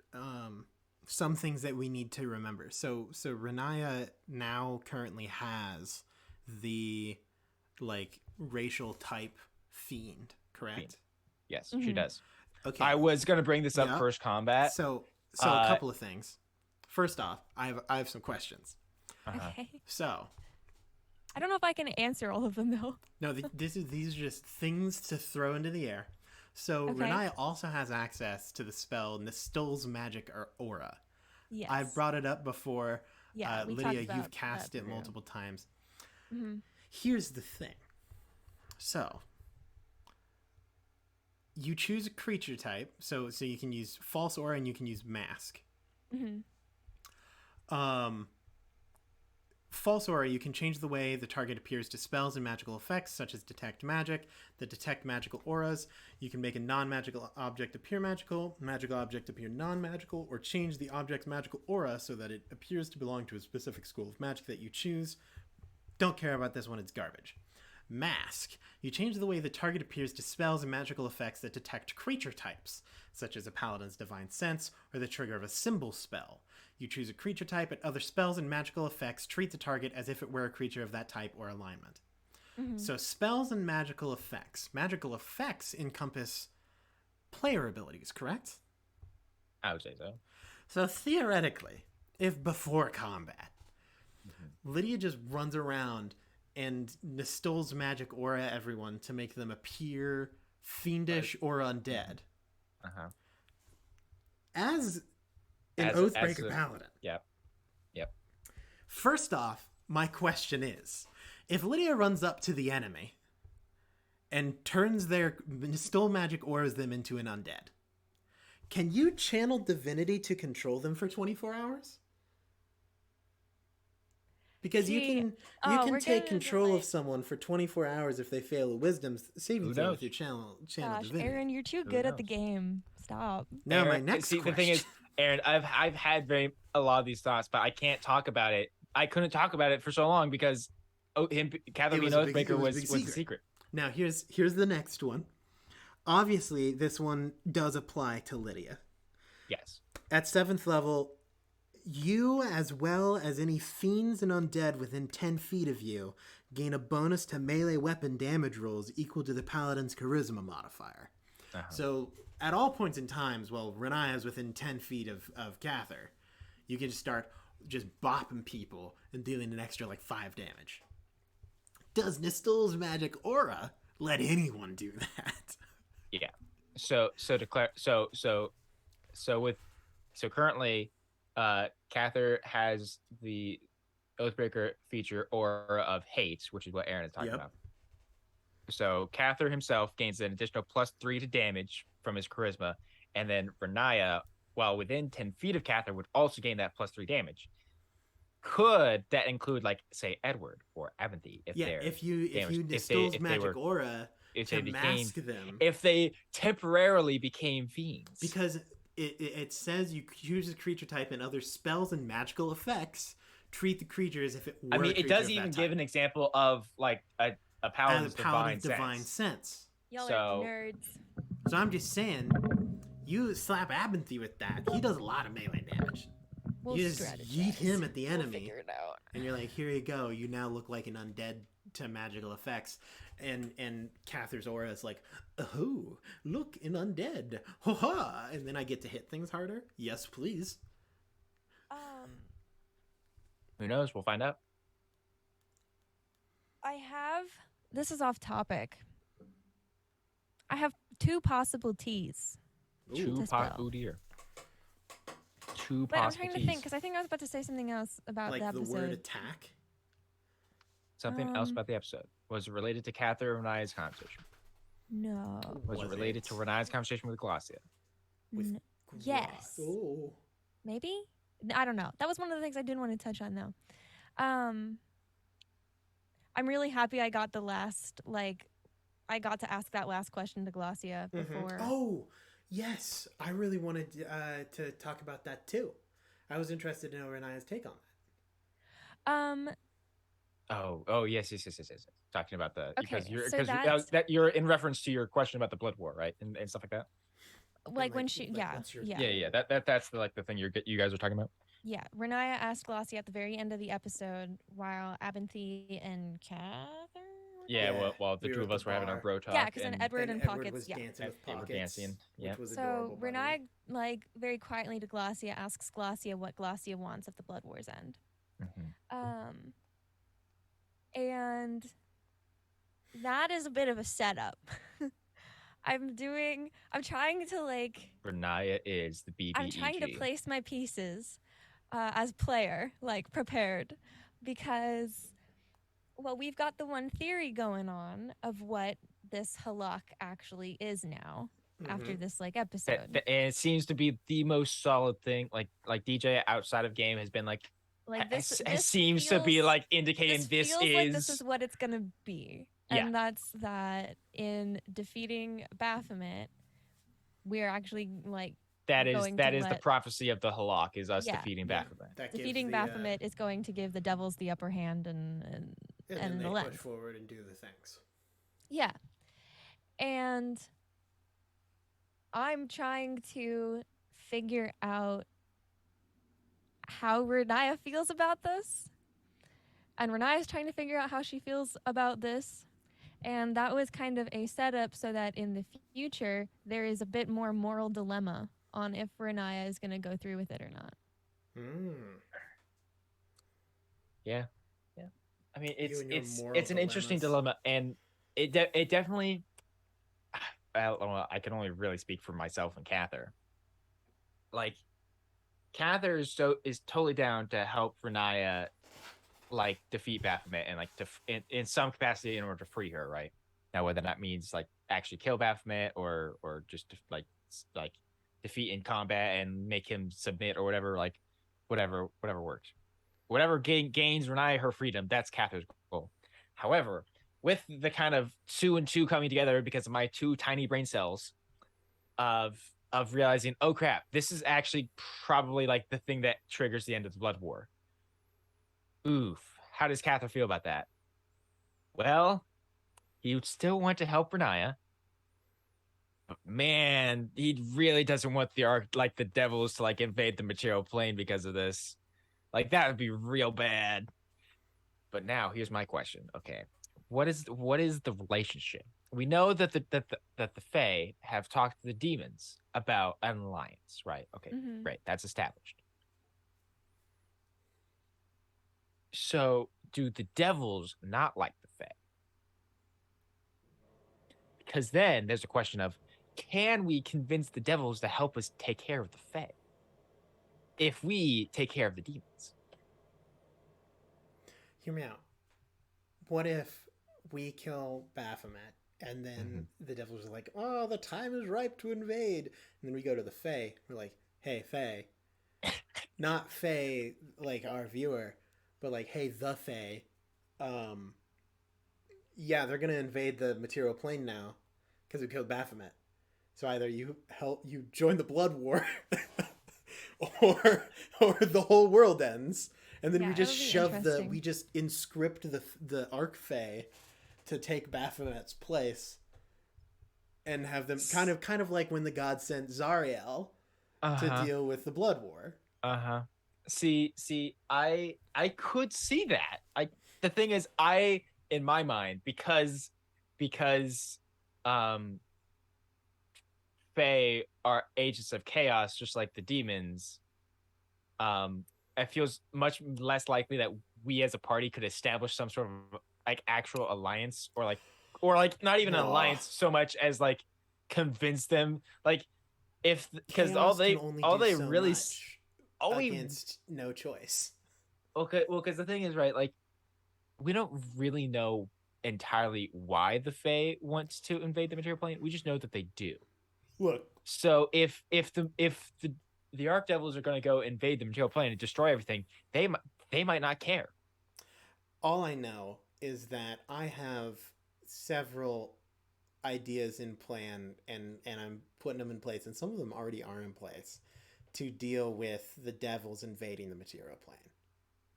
some things that we need to remember. So Renaya now currently has the like racial type fiend, correct? Fiend. Yes, she does. Okay. I was gonna bring this up Yep. first combat. So a couple of things. First off, I have some questions. Okay. So I don't know if I can answer all of them though. no, these are just things to throw into the air. So Okay. Renaya also has access to the spell Nistol's magic aura. Yes. I've brought it up before. Yeah, we Lydia, talked you've about cast that it too. multiple times. Mm-hmm. Here's the thing. So you choose a creature type. So you can use false aura and you can use mask. Mm-hmm. False aura, you can change the way the target appears to spells and magical effects, such as detect magic, that detect magical auras. You can make a non-magical object appear magical object appear non-magical, or change the object's magical aura so that it appears to belong to a specific school of magic that you choose. Don't care about this one, it's garbage. Mask. You change the way the target appears to spells and magical effects that detect creature types, such as a paladin's divine sense or the trigger of a symbol spell. You choose a creature type, and other spells and magical effects treat the target as if it were a creature of that type or alignment. Mm-hmm. So spells and magical effects. Magical effects encompass player abilities, correct? I would say so. So theoretically, if before combat, Lydia just runs around and Nistol's magic aura everyone to make them appear fiendish or undead. Uh-huh. As an As Oathbreaker a- paladin. Yep. First off, my question is, if Lydia runs up to the enemy and turns their Nistol magic auras them into an undead, can you channel divinity to control them for 24 hours? Because you See, can we're take getting into, control like- of someone for 24 hours if they fail a wisdom saving Who throw knows? with your channel Gosh, divinity. Aaron, you're too Who good at the knows? game. Stop. Now my Aaron, next see, question. the thing is, Aaron, I've had a lot of these thoughts, but I can't talk about it. I couldn't talk about it for so long because Catherine being Oathbreaker was a secret. Now here's the next one. Obviously, this one does apply to Lydia. Yes. At 7th level, you, as well as any fiends and undead within 10 feet of you, gain a bonus to melee weapon damage rolls equal to the paladin's charisma modifier. Uh-huh. So, at all points in times, while Renaya is within 10 feet of Cather, you can just start just bopping people and dealing an extra, 5 damage. Does Nistol's magic aura let anyone do that? Yeah. So currently, Cather has the Oathbreaker feature aura of hate, which is what Aaron is talking about. So Cather himself gains an additional +3 to damage from his charisma, and then Renaya, while within 10 feet of Cather, would also gain that +3 damage. Could that include, say, Edward or Aventhy? If you Nistol's magic aura to mask them. If they temporarily became fiends. Because it says you choose a creature type and other spells and magical effects treat the creature as if it were it does even give an example of a paladin's divine sense. Y'all So- are nerds. So I'm just saying, you slap Abinthy with that, he does a lot of melee damage. We'll You just strategize. yeet him at the We'll enemy, figure it out. and you're like, here you go, you now look like an undead to magical effects. And Cather's aura is like, oh, look, an undead. Ha ha! And then I get to hit things harder? Yes, please. Who knows? We'll find out. This is off topic. I have 2 possible T's. Two to spell. possible deer. Two But I'm possible trying to think because I think I was about to say something else about Like the the episode. word attack. Something else about the episode. Was it related to Cather or Renaya's conversation? No. Was it related to Renaya's conversation with Glossia? With Yes. Oh. Maybe? I don't know. That was one of the things I didn't want to touch on though. I'm really happy I got the last I got to ask that last question to Glossia before. Oh, yes. I really wanted to talk about that too. I was interested to know Renaya's take on that. Oh, yes. Talking about the Okay, because so that you're in reference to your question about the blood war, right, and stuff like that. Like when she, yeah, what's your- yeah. Yeah. That's the thing you guys are talking about. Yeah, Renaya asked Glossia at the very end of the episode while Abinthy and Cather. Yeah, Yeah, well, the we two were of at us the were having our bar. bro Yeah, talk, because then and Edward and Edward Pockets. was Yeah. dancing with they were Pockets, dancing. which Yep. was So adorable. by the way. Renaya, like, very quietly to Glossia asks Glossia what Glossia wants if the Blood Wars end. Um, and that is a bit of a setup. I'm trying to like, Renaya is the I'm trying to BBEG. place my pieces as player, like prepared, because well, we've got the one theory going on of what this halak actually is now after Mhm. this like episode. And it seems to be the most solid thing. Like DJ outside of game has been like, Like this seems to feels be like indicating this feels like this is is what it's gonna be. Yeah. And that's that in defeating Baphomet, we're actually like that is going that to is the let prophecy of the Halak is us Yeah. defeating Yeah, Baphomet. that defeating gives the, Baphomet is going to give the devils the upper hand and and and then they the push lens. forward and do the things. Yeah. And I'm trying to figure out how Renaya feels about this. And Renaya's trying to figure out how she feels about this. And that was kind of a setup so that in the future, there is a bit more moral dilemma on if Renaya is going to go through with it or not. Mm. Yeah. I mean, You and your moral it's an interesting dilemmas. dilemma, and it definitely. I can only really speak for myself and Cather. Like, Cather is totally down to help Renaya, like, defeat Baphomet and like in some capacity in order to free her, right? Now, whether that means like actually kill Baphomet or just like defeat in combat and make him submit or whatever, like whatever works. Whatever gains Renaya her freedom, that's Cather's goal. However, with the kind of two and two coming together because of my two tiny brain cells of realizing, oh crap, this is actually probably like the thing that triggers the end of the Blood War. Oof. How does Cather feel about that? Well, he would still want to help Renaya. But man, he really doesn't want the devils to like invade the material plane because of this. Like that would be real bad. But now here's my question. Okay. What is the relationship? We know that the Fae have talked to the demons about an alliance, right? Okay, Mhm. great. That's established. So do the devils not like the Fae? Because then there's a question of, can we convince the devils to help us take care of the Fae if we take care of the demons? Hear me out. What if we kill Baphomet and then the devils are like, oh, the time is ripe to invade. And then we go to the Fae. We're like, hey, Fae. Not Fae like our viewer, but like, hey, the Fae. Yeah, they're going to invade the material plane now because we killed Baphomet. So either you join the Blood War or the whole world ends. And then Yeah, we just that'll be interesting. we just inscript the Arc Fae to take Baphomet's place and have them kind of like when the god sent Zariel to deal with the Blood War. See, I could see that. The thing is, in my mind, because Fae are agents of chaos, just like the demons. It feels much less likely that we as a party could establish some sort of like actual alliance or not even an alliance so much as like convince them, like, if because all Chaos they can only all do they so really much all we against no choice. okay, well, because the thing is, right, like, we don't really know entirely why the Fae wants to invade the material plane. We just know that they do. Look, So if the Archdevils are going to go invade the material plane and destroy everything, they might not care. all I know is that I have several ideas in plan and I'm putting them in place, and some of them already are in place to deal with the devils invading the material plane.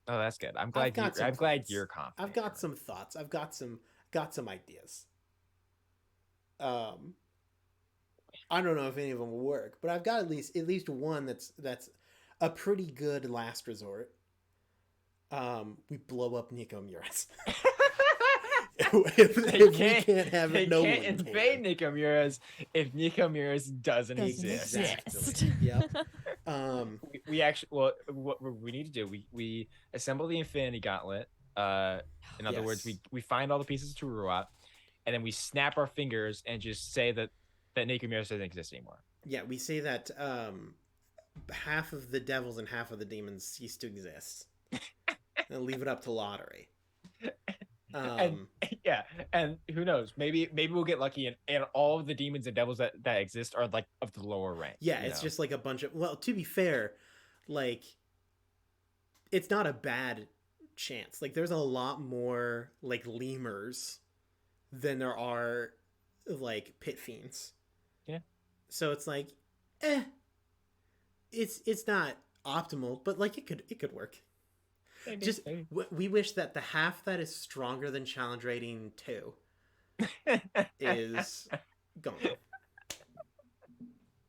Oh, that's good. I'm I've glad got some I'm glad plans. you're confident. I've got some thoughts. I've got some ideas. I don't know if any of them will work, but I've got at least one that's a pretty good last resort. We blow up Nico Muras. if we can't have they it, no can't one invade can. Nico Muras if Nico Muras doesn't exist. Exactly. Yep. We actually, well, what we need to do, we assemble the Infinity Gauntlet. In other words, Yes. we find all the pieces to Ruat, and then we snap our fingers and just say that Nico Muras doesn't exist anymore. Yeah, we say that half of the devils and half of the demons cease to exist, and leave it up to lottery. And yeah, and who knows? Maybe we'll get lucky, and all of the demons and devils that exist are like of the lower rank. Yeah, it's just like a bunch of. Well, to be fair, like it's not a bad chance. Like there's a lot more like lemurs than there are like pit fiends. Yeah. So it's like, it's not optimal, but like it could work. Maybe. We wish that the half that is stronger than challenge rating 2 is gone.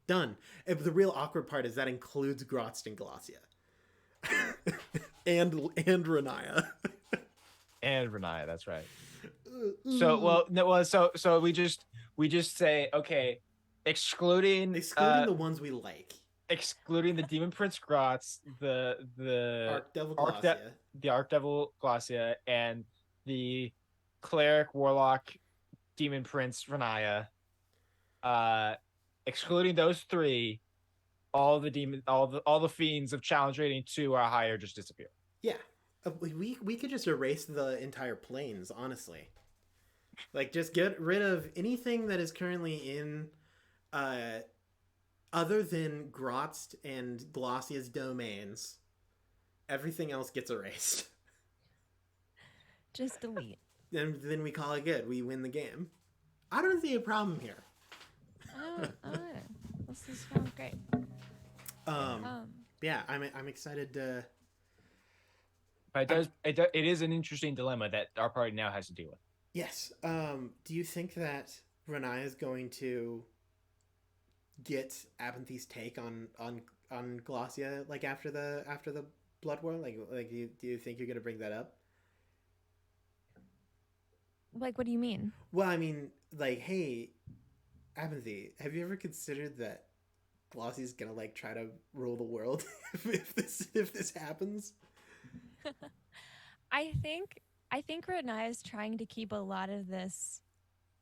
Done. And the real awkward part is that includes Grotst and Glossia. and Renaya. And Renaya, that's right. So we just say, okay, excluding the ones we like. Excluding the Demon Prince Grotz, the Archdevil Glossia. The Archdevil Glossia, and the Cleric Warlock Demon Prince Renaya. Excluding those 3, all the fiends of challenge rating 2 or higher just disappear. Yeah. We could just erase the entire planes, honestly. Like just get rid of anything that is currently in other than Grotz and Glossia's domains. Everything else gets erased. Just delete. And then we call it good. We win the game. I don't see a problem here. I don't know. This sounds great. Yeah, I'm excited to. But it is an interesting dilemma that our party now has to deal with. Yes. Do you think that Renaya is going to get Abinthy's take on Glossia like after the Blood War? Like do you think you're gonna bring that up? Like, what do you mean? Well, I mean, like, hey, Abinthy, have you ever considered that Glossia's gonna like try to rule the world if this happens? I think Renaya is trying to keep a lot of this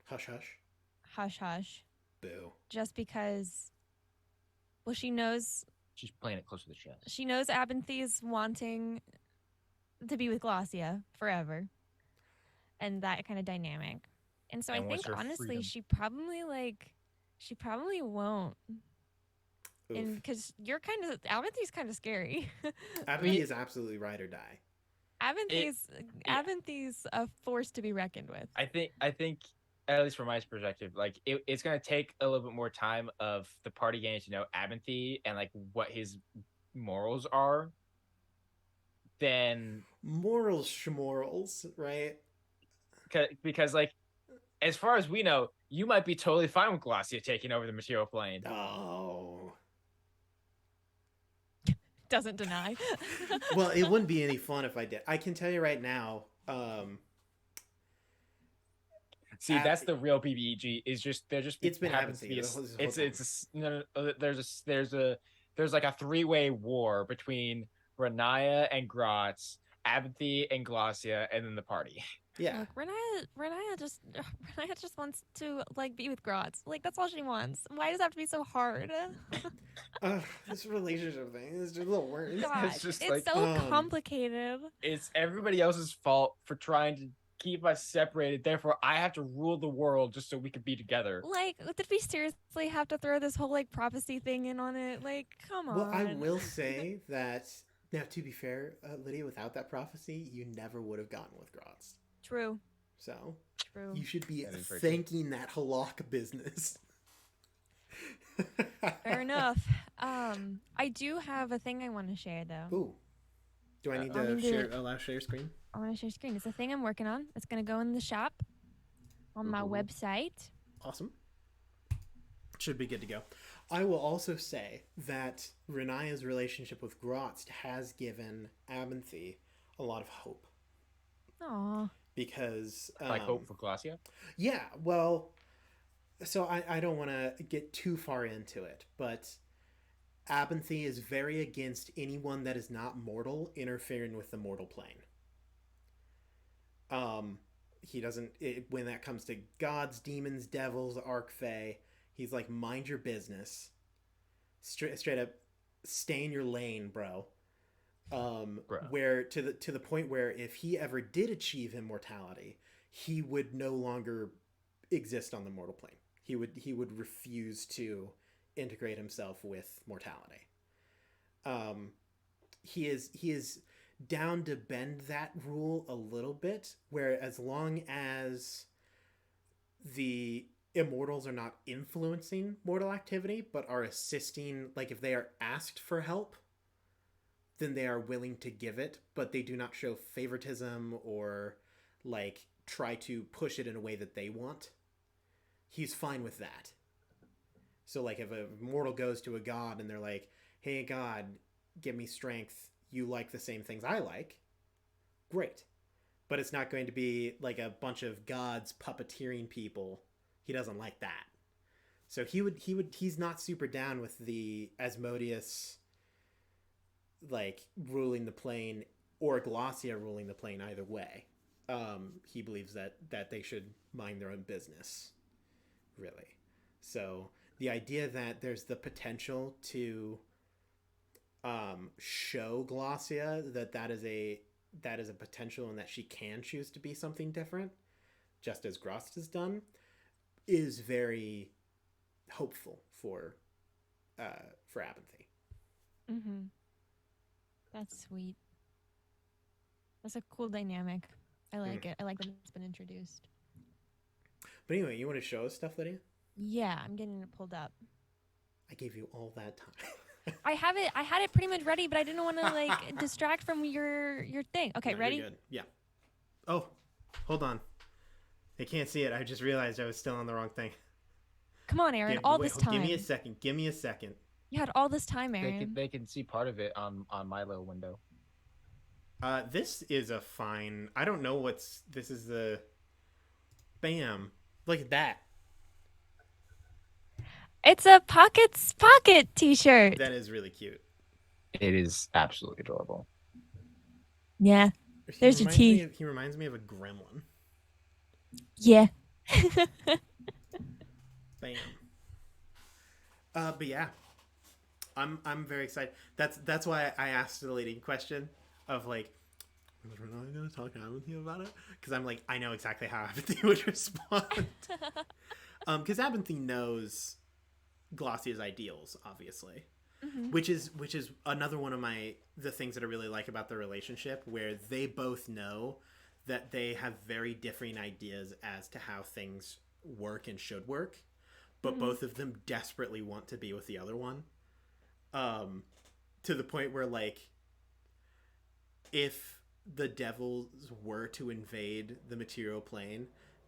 hush hush. Boo. Just because, well, she knows she's playing it close to the chest. She knows Abinthy's wanting to be with Glossia forever, and that kind of dynamic. And so I think honestly, she probably won't. And because Abinthy's kind of scary. Abinthy is absolutely ride or die. Abinthy's a force to be reckoned with. I think at least from my perspective, like it's gonna take a little bit more time of the party getting to know Abinthy and like what his morals are. Than schmorals, right? Because like, as far as we know, you might be totally fine with Glossia taking over the material plane. Oh. Doesn't deny. Well, it wouldn't be any fun if I did. I can tell you right now. See, that's the real BBEG. Is just they're just. It's been happening. There's like a 3-way war between Renaya and Grotz, Abinthy and Glossia, and then the party. Yeah. Look, Renaya just wants to like be with Grotz. Like that's all she wants. Why does it have to be so hard? This relationship thing is just a little weird. God, it's like, so complicated. It's everybody else's fault for trying to keep us separated. Therefore, I have to rule the world just so we could be together. Like, did we seriously have to throw this whole like prophecy thing in on it? Like, come on. Well, I will say that now, to be fair, Lydia, without that prophecy, you never would have gotten with Grotz. True. So, true. You should be thanking that halak business. Fair enough. I do have a thing I want to share though. Ooh. Do I need to share screen? I want to share screen. It's a thing I'm working on. It's going to go in the shop on my website. Awesome. Should be good to go. I will also say that Renaya's relationship with Grotz has given Abinthy a lot of hope. Aw. Because... Like hope for Glacia? Yeah, well... So I don't want to get too far into it, but Abinthy is very against anyone that is not mortal interfering with the mortal plane. He doesn't... when that comes to gods, demons, devils, Archfey, he's like, mind your business. Straight up, stay in your lane, bro. Where to the point where if he ever did achieve immortality, he would no longer exist on the mortal plane. He would refuse to integrate himself with mortality. He is down to bend that rule a little bit, where as long as the immortals are not influencing mortal activity but are assisting, like if they are asked for help, then they are willing to give it, but they do not show favoritism or like try to push it in a way that they want. He's fine with that. So like if a mortal goes to a god and they're like, hey god, give me strength, you like the same things I like, great. But it's not going to be like a bunch of gods puppeteering people. He doesn't like that. So he's not super down with the Asmodeus like ruling the plane or Glacia ruling the plane either way. He believes that they should mind their own business, really. So the idea that there's the potential to show Glacia that is a potential and that she can choose to be something different, just as Grost has done, is very hopeful for Abinthy. Mm-hmm. That's sweet. That's a cool dynamic. I like it. I like that it's been introduced. But anyway, you want to show us stuff, Lydia? Yeah, I'm getting it pulled up. I gave you all that time. I had it pretty much ready, but I didn't want to like distract from your thing. Okay, No, ready? You're good. Yeah. Oh, hold on. I can't see it. I just realized I was still on the wrong thing. Come on, Aaron. This time. Give me a second. You had all this time, Aaron. They can see part of it on my little window. This is a fine... I don't know this is the... Bam. Look at that. It's a pocket t-shirt. That is really cute. It is absolutely adorable. Yeah. There's your teeth. He reminds me of a gremlin. Yeah. Bam. But yeah. I'm very excited. That's why I asked the leading question of like, was Renata gonna talk to Abinthy about it? Because I'm like, I know exactly how Abinthy would respond. Because Abinthy knows Glacia's ideals, obviously. Mm-hmm. Which is another one of the things that I really like about their relationship, where they both know that they have very differing ideas as to how things work and should work, but both of them desperately want to be with the other one. To the point where, like, if the devils were to invade the material plane,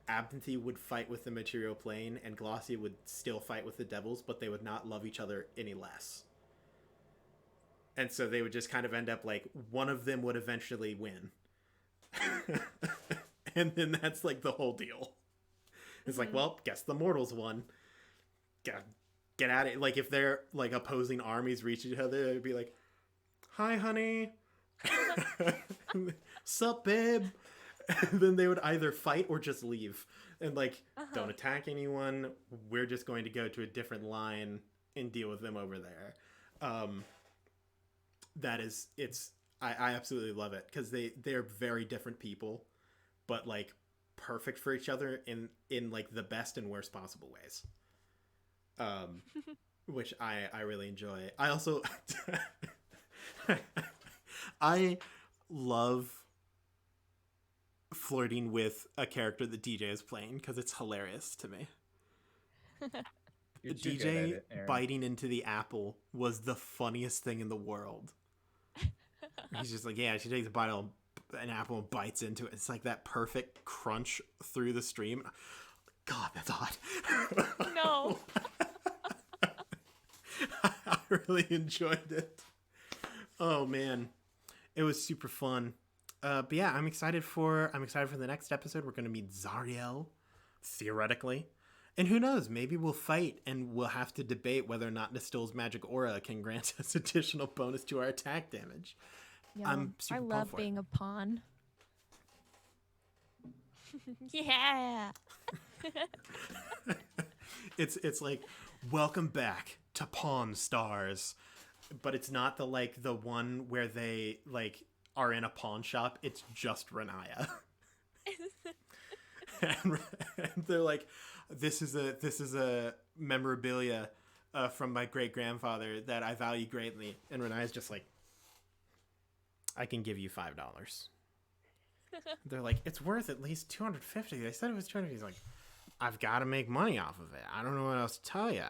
Abinthy would fight with the material plane and Glacia would still fight with the devils, but they would not love each other any less. And so they would just kind of end up like one of them would eventually win. And then that's like the whole deal. It's like, well, guess the mortals won. Get at it. Like if they're like opposing armies reach each other, they'd be like, hi, honey. Sup, babe. And then they would either fight or just leave. And like, don't attack anyone. We're just going to go to a different line and deal with them over there. I absolutely love it because they're very different people, but like perfect for each other in like the best and worst possible ways. Which I really enjoy. I also I love flirting with a character that DJ is playing because it's hilarious to me. DJ biting into the apple was the funniest thing in the world. He's just like, yeah, she takes a bite of an apple and bites into it. It's like that perfect crunch through the stream. God, that's hot. No. really enjoyed it. Oh man, it was super fun. But yeah, I'm excited for the next episode. We're gonna meet Zariel, theoretically, and who knows? Maybe we'll fight and we'll have to debate whether or not Nistill's magic aura can grant us additional bonus to our attack damage. Yo, I'm super I pumped love for being a pawn. Yeah. It's like, welcome back to Pawn Stars, but it's not the one where they like are in a pawn shop. It's just Renaya. and they're like, this is a memorabilia from my great grandfather that I value greatly. And Renaya's just like, I can give you $5. They're like, it's worth at least $250. They said it was $250. He's like, I've got to make money off of it. I don't know what else to tell you.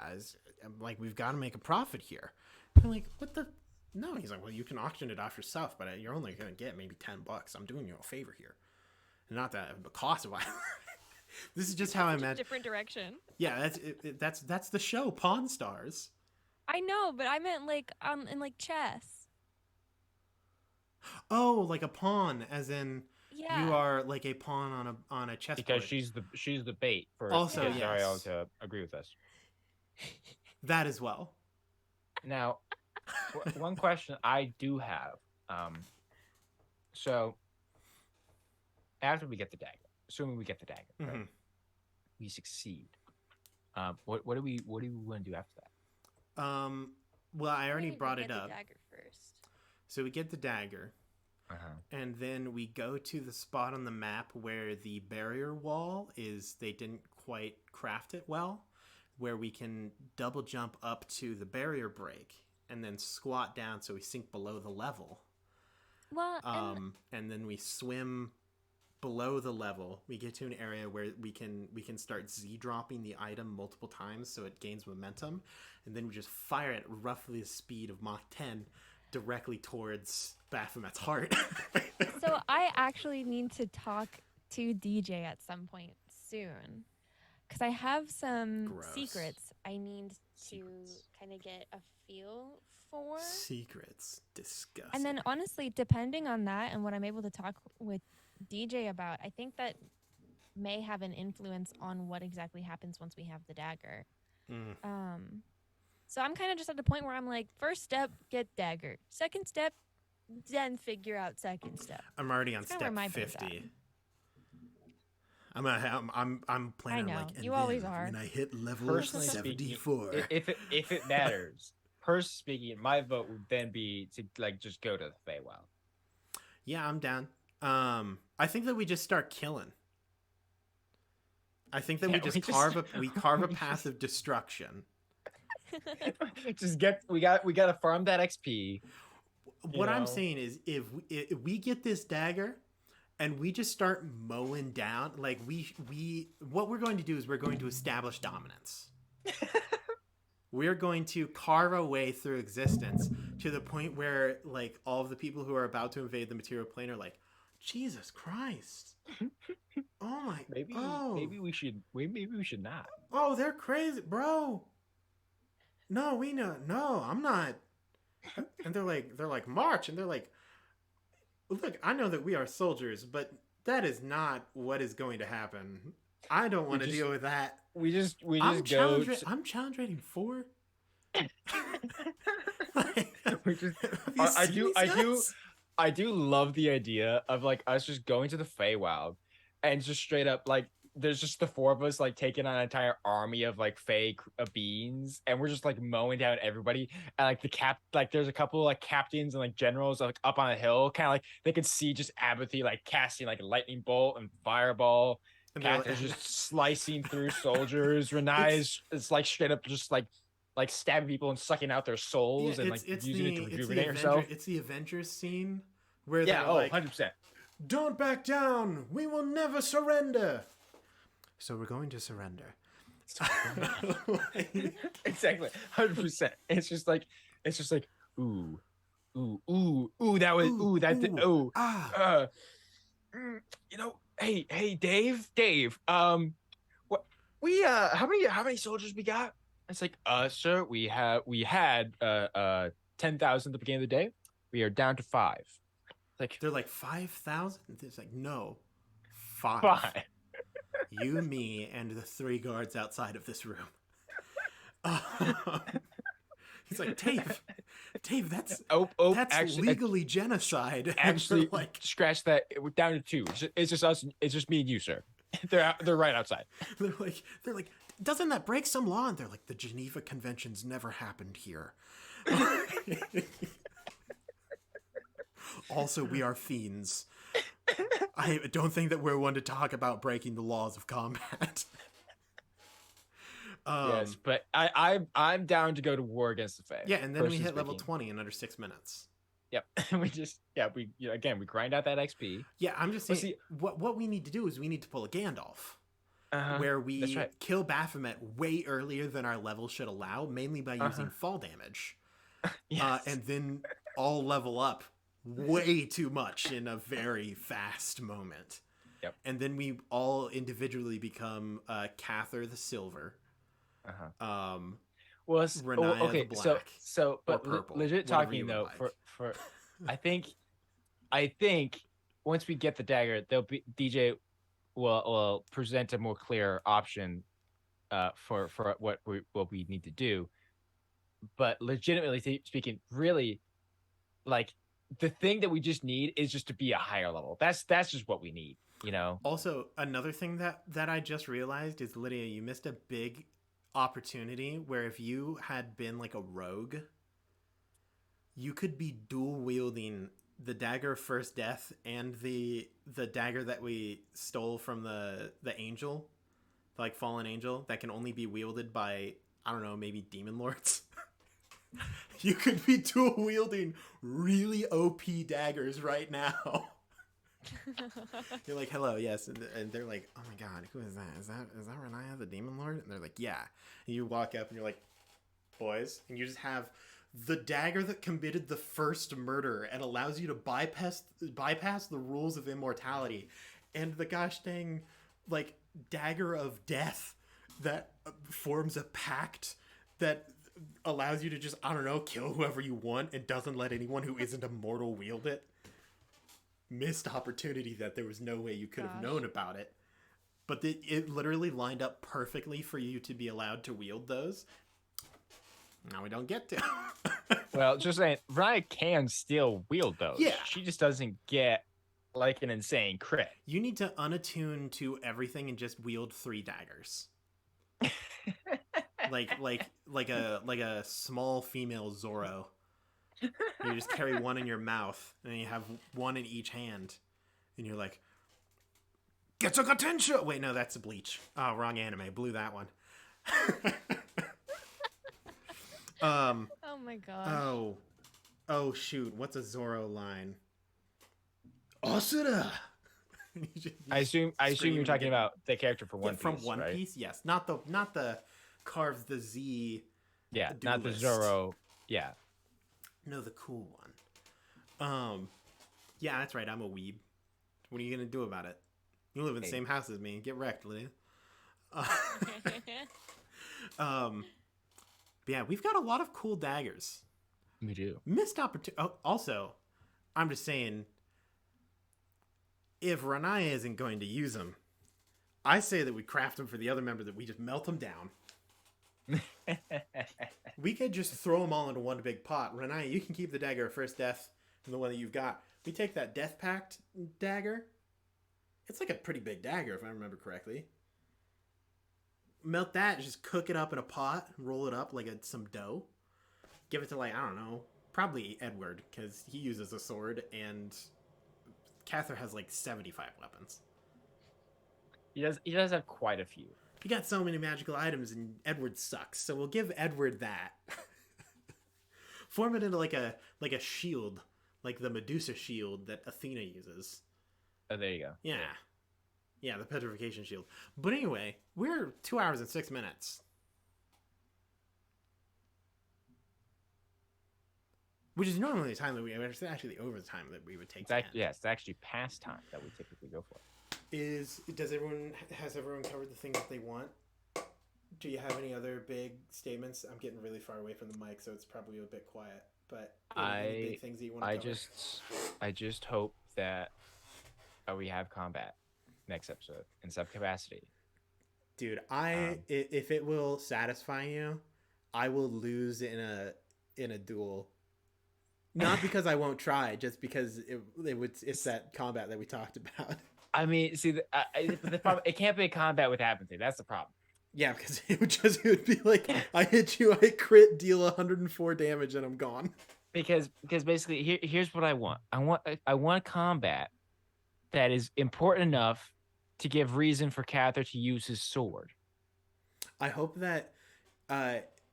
I'm like, we've got to make a profit here. They're like, what the? No. He's like, well, you can auction it off yourself, but you're only going to get maybe $10. I'm doing you a favor here. Not that the cost of it. This is just how I imagine. Different direction. Yeah, that's the show, Pawn Stars. I know, but I meant like in like chess. Oh, like a pawn, as in Yeah. you are like a pawn on a chessboard. Because she's the bait for Also, Zariel yes. to agree with us. That as well. Now, one question I do have. So after we get the dagger, assuming we get the dagger, right? Mm-hmm. We succeed. What do we want to do after that? Well, I already brought it get up. The dagger first. So we get the dagger, and then we go to the spot on the map where the barrier wall is. They didn't quite craft it well, where we can double jump up to the barrier break and then squat down so we sink below the level. Well, And then we swim below the level. We get to an area where we can start Z-dropping the item multiple times so it gains momentum, and then we just fire at roughly the speed of Mach 10 directly towards Baphomet's heart. so I actually need to talk to DJ at some point soon, because I have some Gross. secrets I need to kind of get a feel for. Secrets. Disgusting. And then honestly, depending on that and what I'm able to talk with DJ about, I think that may have an influence on what exactly happens once we have the dagger. So I'm kind of just at the point where I'm like, first step, get dagger. Second step, then figure out second step. I'm already on That's kinda step where my brain's 50. I'm planning I know. on like, and You always then are. when I hit level Personally 74. Speaking, if it matters, personally speaking, my vote would then be to like just go to the Feywild. Yeah, I'm down. I think that we just start killing. I think that Yeah, we just we just- carve a path of destruction. Just we gotta farm that XP. What I'm know? saying is, if we get this dagger, and we just start mowing down, like what we're going to do is we're going to establish dominance. We're going to carve our way through existence to the point where, like, all of the people who are about to invade the material plane are like, Jesus Christ! Oh my! Maybe we should not. Oh, they're crazy, bro. No, we know. No, I'm not. And they're like, march, and they're like, look, I know that we are soldiers, but that is not what is going to happen. I don't want to deal with that. We just I'm go. I'm challenge rating 4. We just, Have you seen these guys? I do love the idea of like us just going to the Feywild and just straight up like there's just the 4 of us like taking on an entire army of like fake beings, and we're just like mowing down everybody. And like there's a couple of like captains and like generals like up on a hill, kind of like they could see just Apathy like casting like a lightning bolt and fireball. And they're Cather's like- just slicing through soldiers. Renai is like straight up just like stabbing people and sucking out their souls and like using it to rejuvenate herself. It's the Avengers scene where Yeah, they're like, 100%. don't back down. We will never surrender. So we're going to surrender. Exactly, 100%. It's just like ooh, that was ooh. Ah. You know, hey, Dave. What we how many soldiers we got? It's like, sir, we had 10,000 at the beginning of the day. We are down to 5. It's like They're like 5,000. It's like no, 5. 5. You, me, and the 3 guards outside of this room. He's like, Dave, that's Actually, legally genocide. And actually, they're like, scratch that. We're down to 2. It's just us. It's just me and you, sir. They're right outside. they're like, doesn't that break some law? And they're like, the Geneva Conventions never happened here. Also, we are fiends. I don't think that we're one to talk about breaking the laws of combat. Yes, but I'm down to go to war against the Fae. Yeah, and then we hit speaking. level 20 in under 6 minutes. Yep. we grind out that XP. Yeah, I'm just saying, see, what we need to do is we need to pull a Gandalf. Uh-huh. Where we That's right. kill Baphomet way earlier than our level should allow, mainly by using fall damage. Yes. And then all level up way too much in a very fast moment. Yep. And then we all individually become Cather the Silver. Uh-huh. Renaya okay, the Black. but purple, legit whatever talking you though, would for I think once we get the dagger, there'll be DJ will present a more clear option for what we need to do. But legitimately speaking, really, like the thing that we just need is just to be a higher level. That's just what we need, you know. Also, another thing that I just realized is, Lydia, you missed a big opportunity where if you had been like a rogue, you could be dual wielding the dagger of first death and the dagger that we stole from the angel, like fallen angel, that can only be wielded by, I don't know, maybe demon lords. You could be dual wielding really OP daggers right now. You're like, hello, yes, and they're like, oh my god, who is that? Is that Renaya the Demon Lord? And they're like, yeah. And you walk up and you're like, boys, and you just have the dagger that committed the first murder and allows you to bypass the rules of immortality, and the gosh dang like dagger of death that forms a pact that allows you to just, I don't know, kill whoever you want and doesn't let anyone who isn't immortal wield it. Missed opportunity that there was no way you could have known about it. But it literally lined up perfectly for you to be allowed to wield those. Now we don't get to. Well, just saying, Raya can still wield those. Yeah. She just doesn't get like an insane crit. You need to unattune to everything and just wield 3 daggers. like a small female Zorro. You just carry one in your mouth, and you have one in each hand, and you're like, Getsugatenshou! Wait, no, that's a Bleach. Oh, wrong anime. Blew that one. Oh my god. Oh shoot, what's a Zorro line? Asura! I assume you're talking about the character from One Piece. From One right? Piece, yes. Not the carve the Z. Yeah, not the duelist. Zoro. Yeah. No, the cool one. Yeah, that's right. I'm a weeb. What are you gonna do about it? You live in the same house as me. Get wrecked, Lydia. But yeah, we've got a lot of cool daggers. We do. Missed opportunity. Oh, also, I'm just saying, if Renaya isn't going to use them, I say that we craft them for the other member, that we just melt them down. We could just throw them all into one big pot. Renaya, you can keep the dagger of first death and the one that you've got. We take that Death Pact dagger. It's like a pretty big dagger, if I remember correctly. Melt that, just cook it up in a pot, roll it up like some dough. Give it to, like, I don't know, probably Edward, because he uses a sword, and Cather has like 75 weapons. He does have quite a few. You got so many magical items, and Edward sucks. So we'll give Edward that. Form it into like a shield, like the Medusa shield that Athena uses. Oh, there you go. Yeah, the petrification shield. But anyway, we're 2 hours and 6 minutes, which is normally the time that it's actually over the time that we would take. It's actually past time that we typically go for. Has everyone covered the things that they want? do you have any other big statements? I'm getting really far away from the mic, so it's probably a bit quiet. But any big things that you want to cover? I just hope that we have combat next episode in some capacity. Dude, if it will satisfy you, I will lose in a duel. Not because I won't try, just because it's that combat that we talked about. I mean, see, the problem, it can't be a combat with apathy. That's the problem. Yeah, because it would be like I hit you, I crit, deal 104 damage, and I'm gone. Because basically, here's what I want. I want a combat that is important enough to give reason for Cather to use his sword. I hope that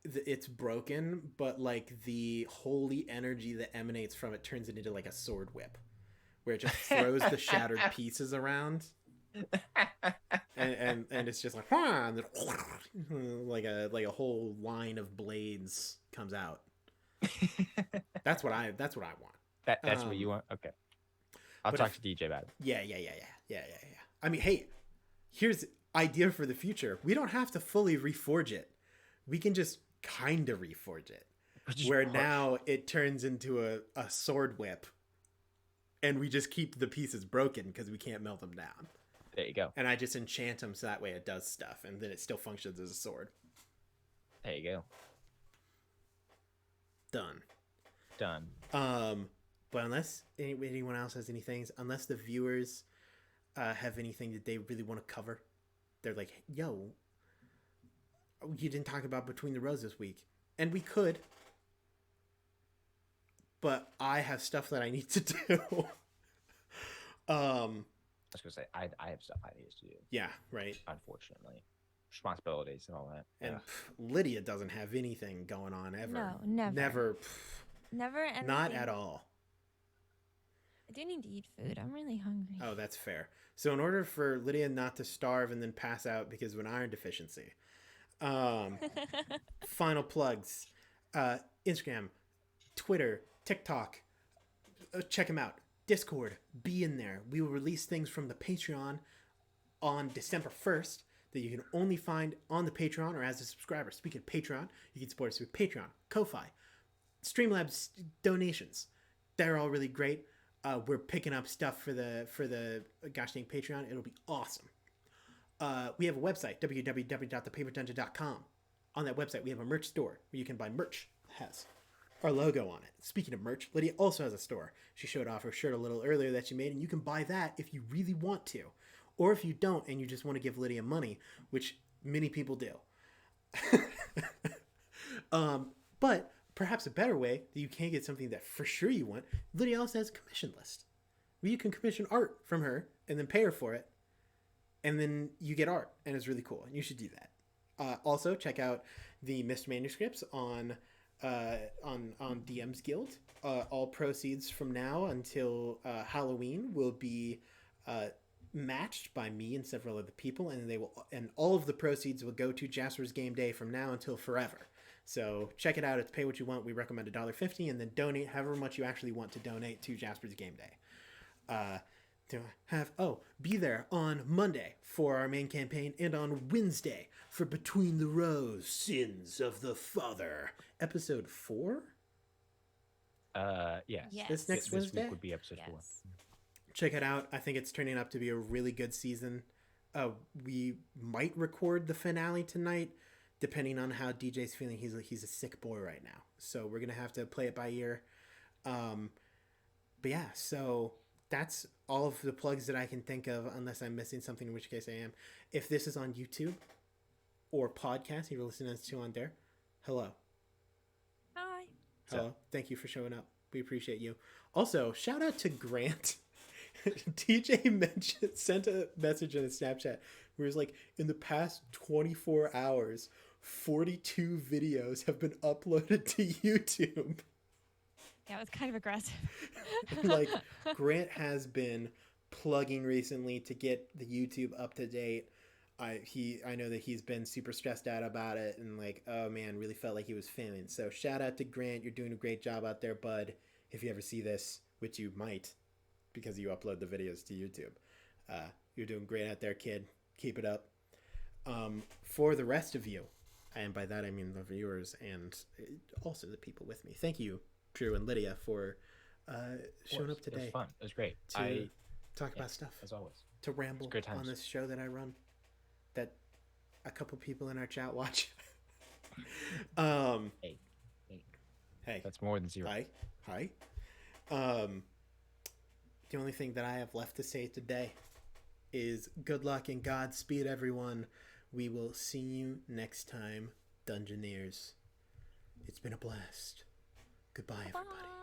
it's broken, but like the holy energy that emanates from it turns it into like a sword whip, where it just throws the shattered pieces around, and it's just like and then, like a whole line of blades comes out. That's what I want. That's what you want. Okay, I'll talk to DJ about it. Yeah. I mean, hey, here's idea for the future. We don't have to fully reforge it. We can just kind of reforge it, where now it turns into a sword whip, and we just keep the pieces broken because we can't melt them down. There you go. And I just enchant them so that way it does stuff, and then it still functions as a sword. There you go. Done. But unless anyone else has anything, unless the viewers have anything that they really want to cover, they're like, yo, you didn't talk about Between the Rows this week. And we could, but I have stuff that I need to do. I was gonna say I have stuff I need to do. Yeah, right. Unfortunately, responsibilities and all that. And Lydia doesn't have anything going on ever. No, never. Never anything. Not at all. I do need to eat food. I'm really hungry. Oh, that's fair. So in order for Lydia not to starve and then pass out because of an iron deficiency, final plugs, Instagram, Twitter, TikTok, check them out. Discord, be in there. We will release things from the Patreon on December 1st that you can only find on the Patreon or as a subscriber. Speaking of Patreon, you can support us through Patreon, Ko-Fi, Streamlabs donations. They're all really great. We're picking up stuff for the gosh dang Patreon. It'll be awesome. We have a website, www.thepaperdungeon.com. On that website, we have a merch store where you can buy merch that has our logo on it. Speaking of merch, Lydia also has a store. She showed off her shirt a little earlier that she made, and you can buy that if you really want to. Or if you don't and you just want to give Lydia money, which many people do. But perhaps a better way that you can get something that for sure you want, Lydia also has a commission list where you can commission art from her and then pay her for it. And then you get art, and it's really cool, and you should do that. Also, check out the missed manuscripts on DM's Guild. All proceeds from now until Halloween will be matched by me and several other people, and all of the proceeds will go to Jasper's Game Day from now until forever. So check it out. It's pay what you want. We recommend $1.50, and then donate however much you actually want to donate to Jasper's Game Day. Be there on Monday for our main campaign, and on Wednesday for Between the Rows, Sins of the Father, episode 4. Yes. This next Wednesday? This week would be episode 4. Check it out. I think it's turning up to be a really good season. We might record the finale tonight, depending on how DJ's feeling. He's a sick boy right now, so we're gonna have to play it by ear. But yeah, so that's all of the plugs that I can think of, unless I'm missing something, in which case I am. If this is on YouTube or podcast, you're listening to on there, hello. Hi. Hello. Thank you for showing up. We appreciate you. Also, shout out to Grant. DJ sent a message in a Snapchat where it's like, in the past 24 hours, 42 videos have been uploaded to YouTube. Yeah, it was kind of aggressive. Like, Grant has been plugging recently to get the YouTube up to date. I know that he's been super stressed out about it, and like, oh man, really felt like he was failing. So shout out to Grant. You're doing a great job out there, bud. If you ever see this, which you might, because you upload the videos to YouTube. You're doing great out there, kid. Keep it up. For the rest of you, and by that I mean the viewers and also the people with me, thank you, Drew and Lydia, for showing up It today was fun. It was great. to talk about stuff, as always. to ramble great times. on this show that I run, that a couple people in our chat watch. Hey. Hey. That's more than 0. Hi. The only thing that I have left to say today is good luck and godspeed, everyone. We will see you next time, Dungeoneers. It's been a blast. Goodbye, everybody.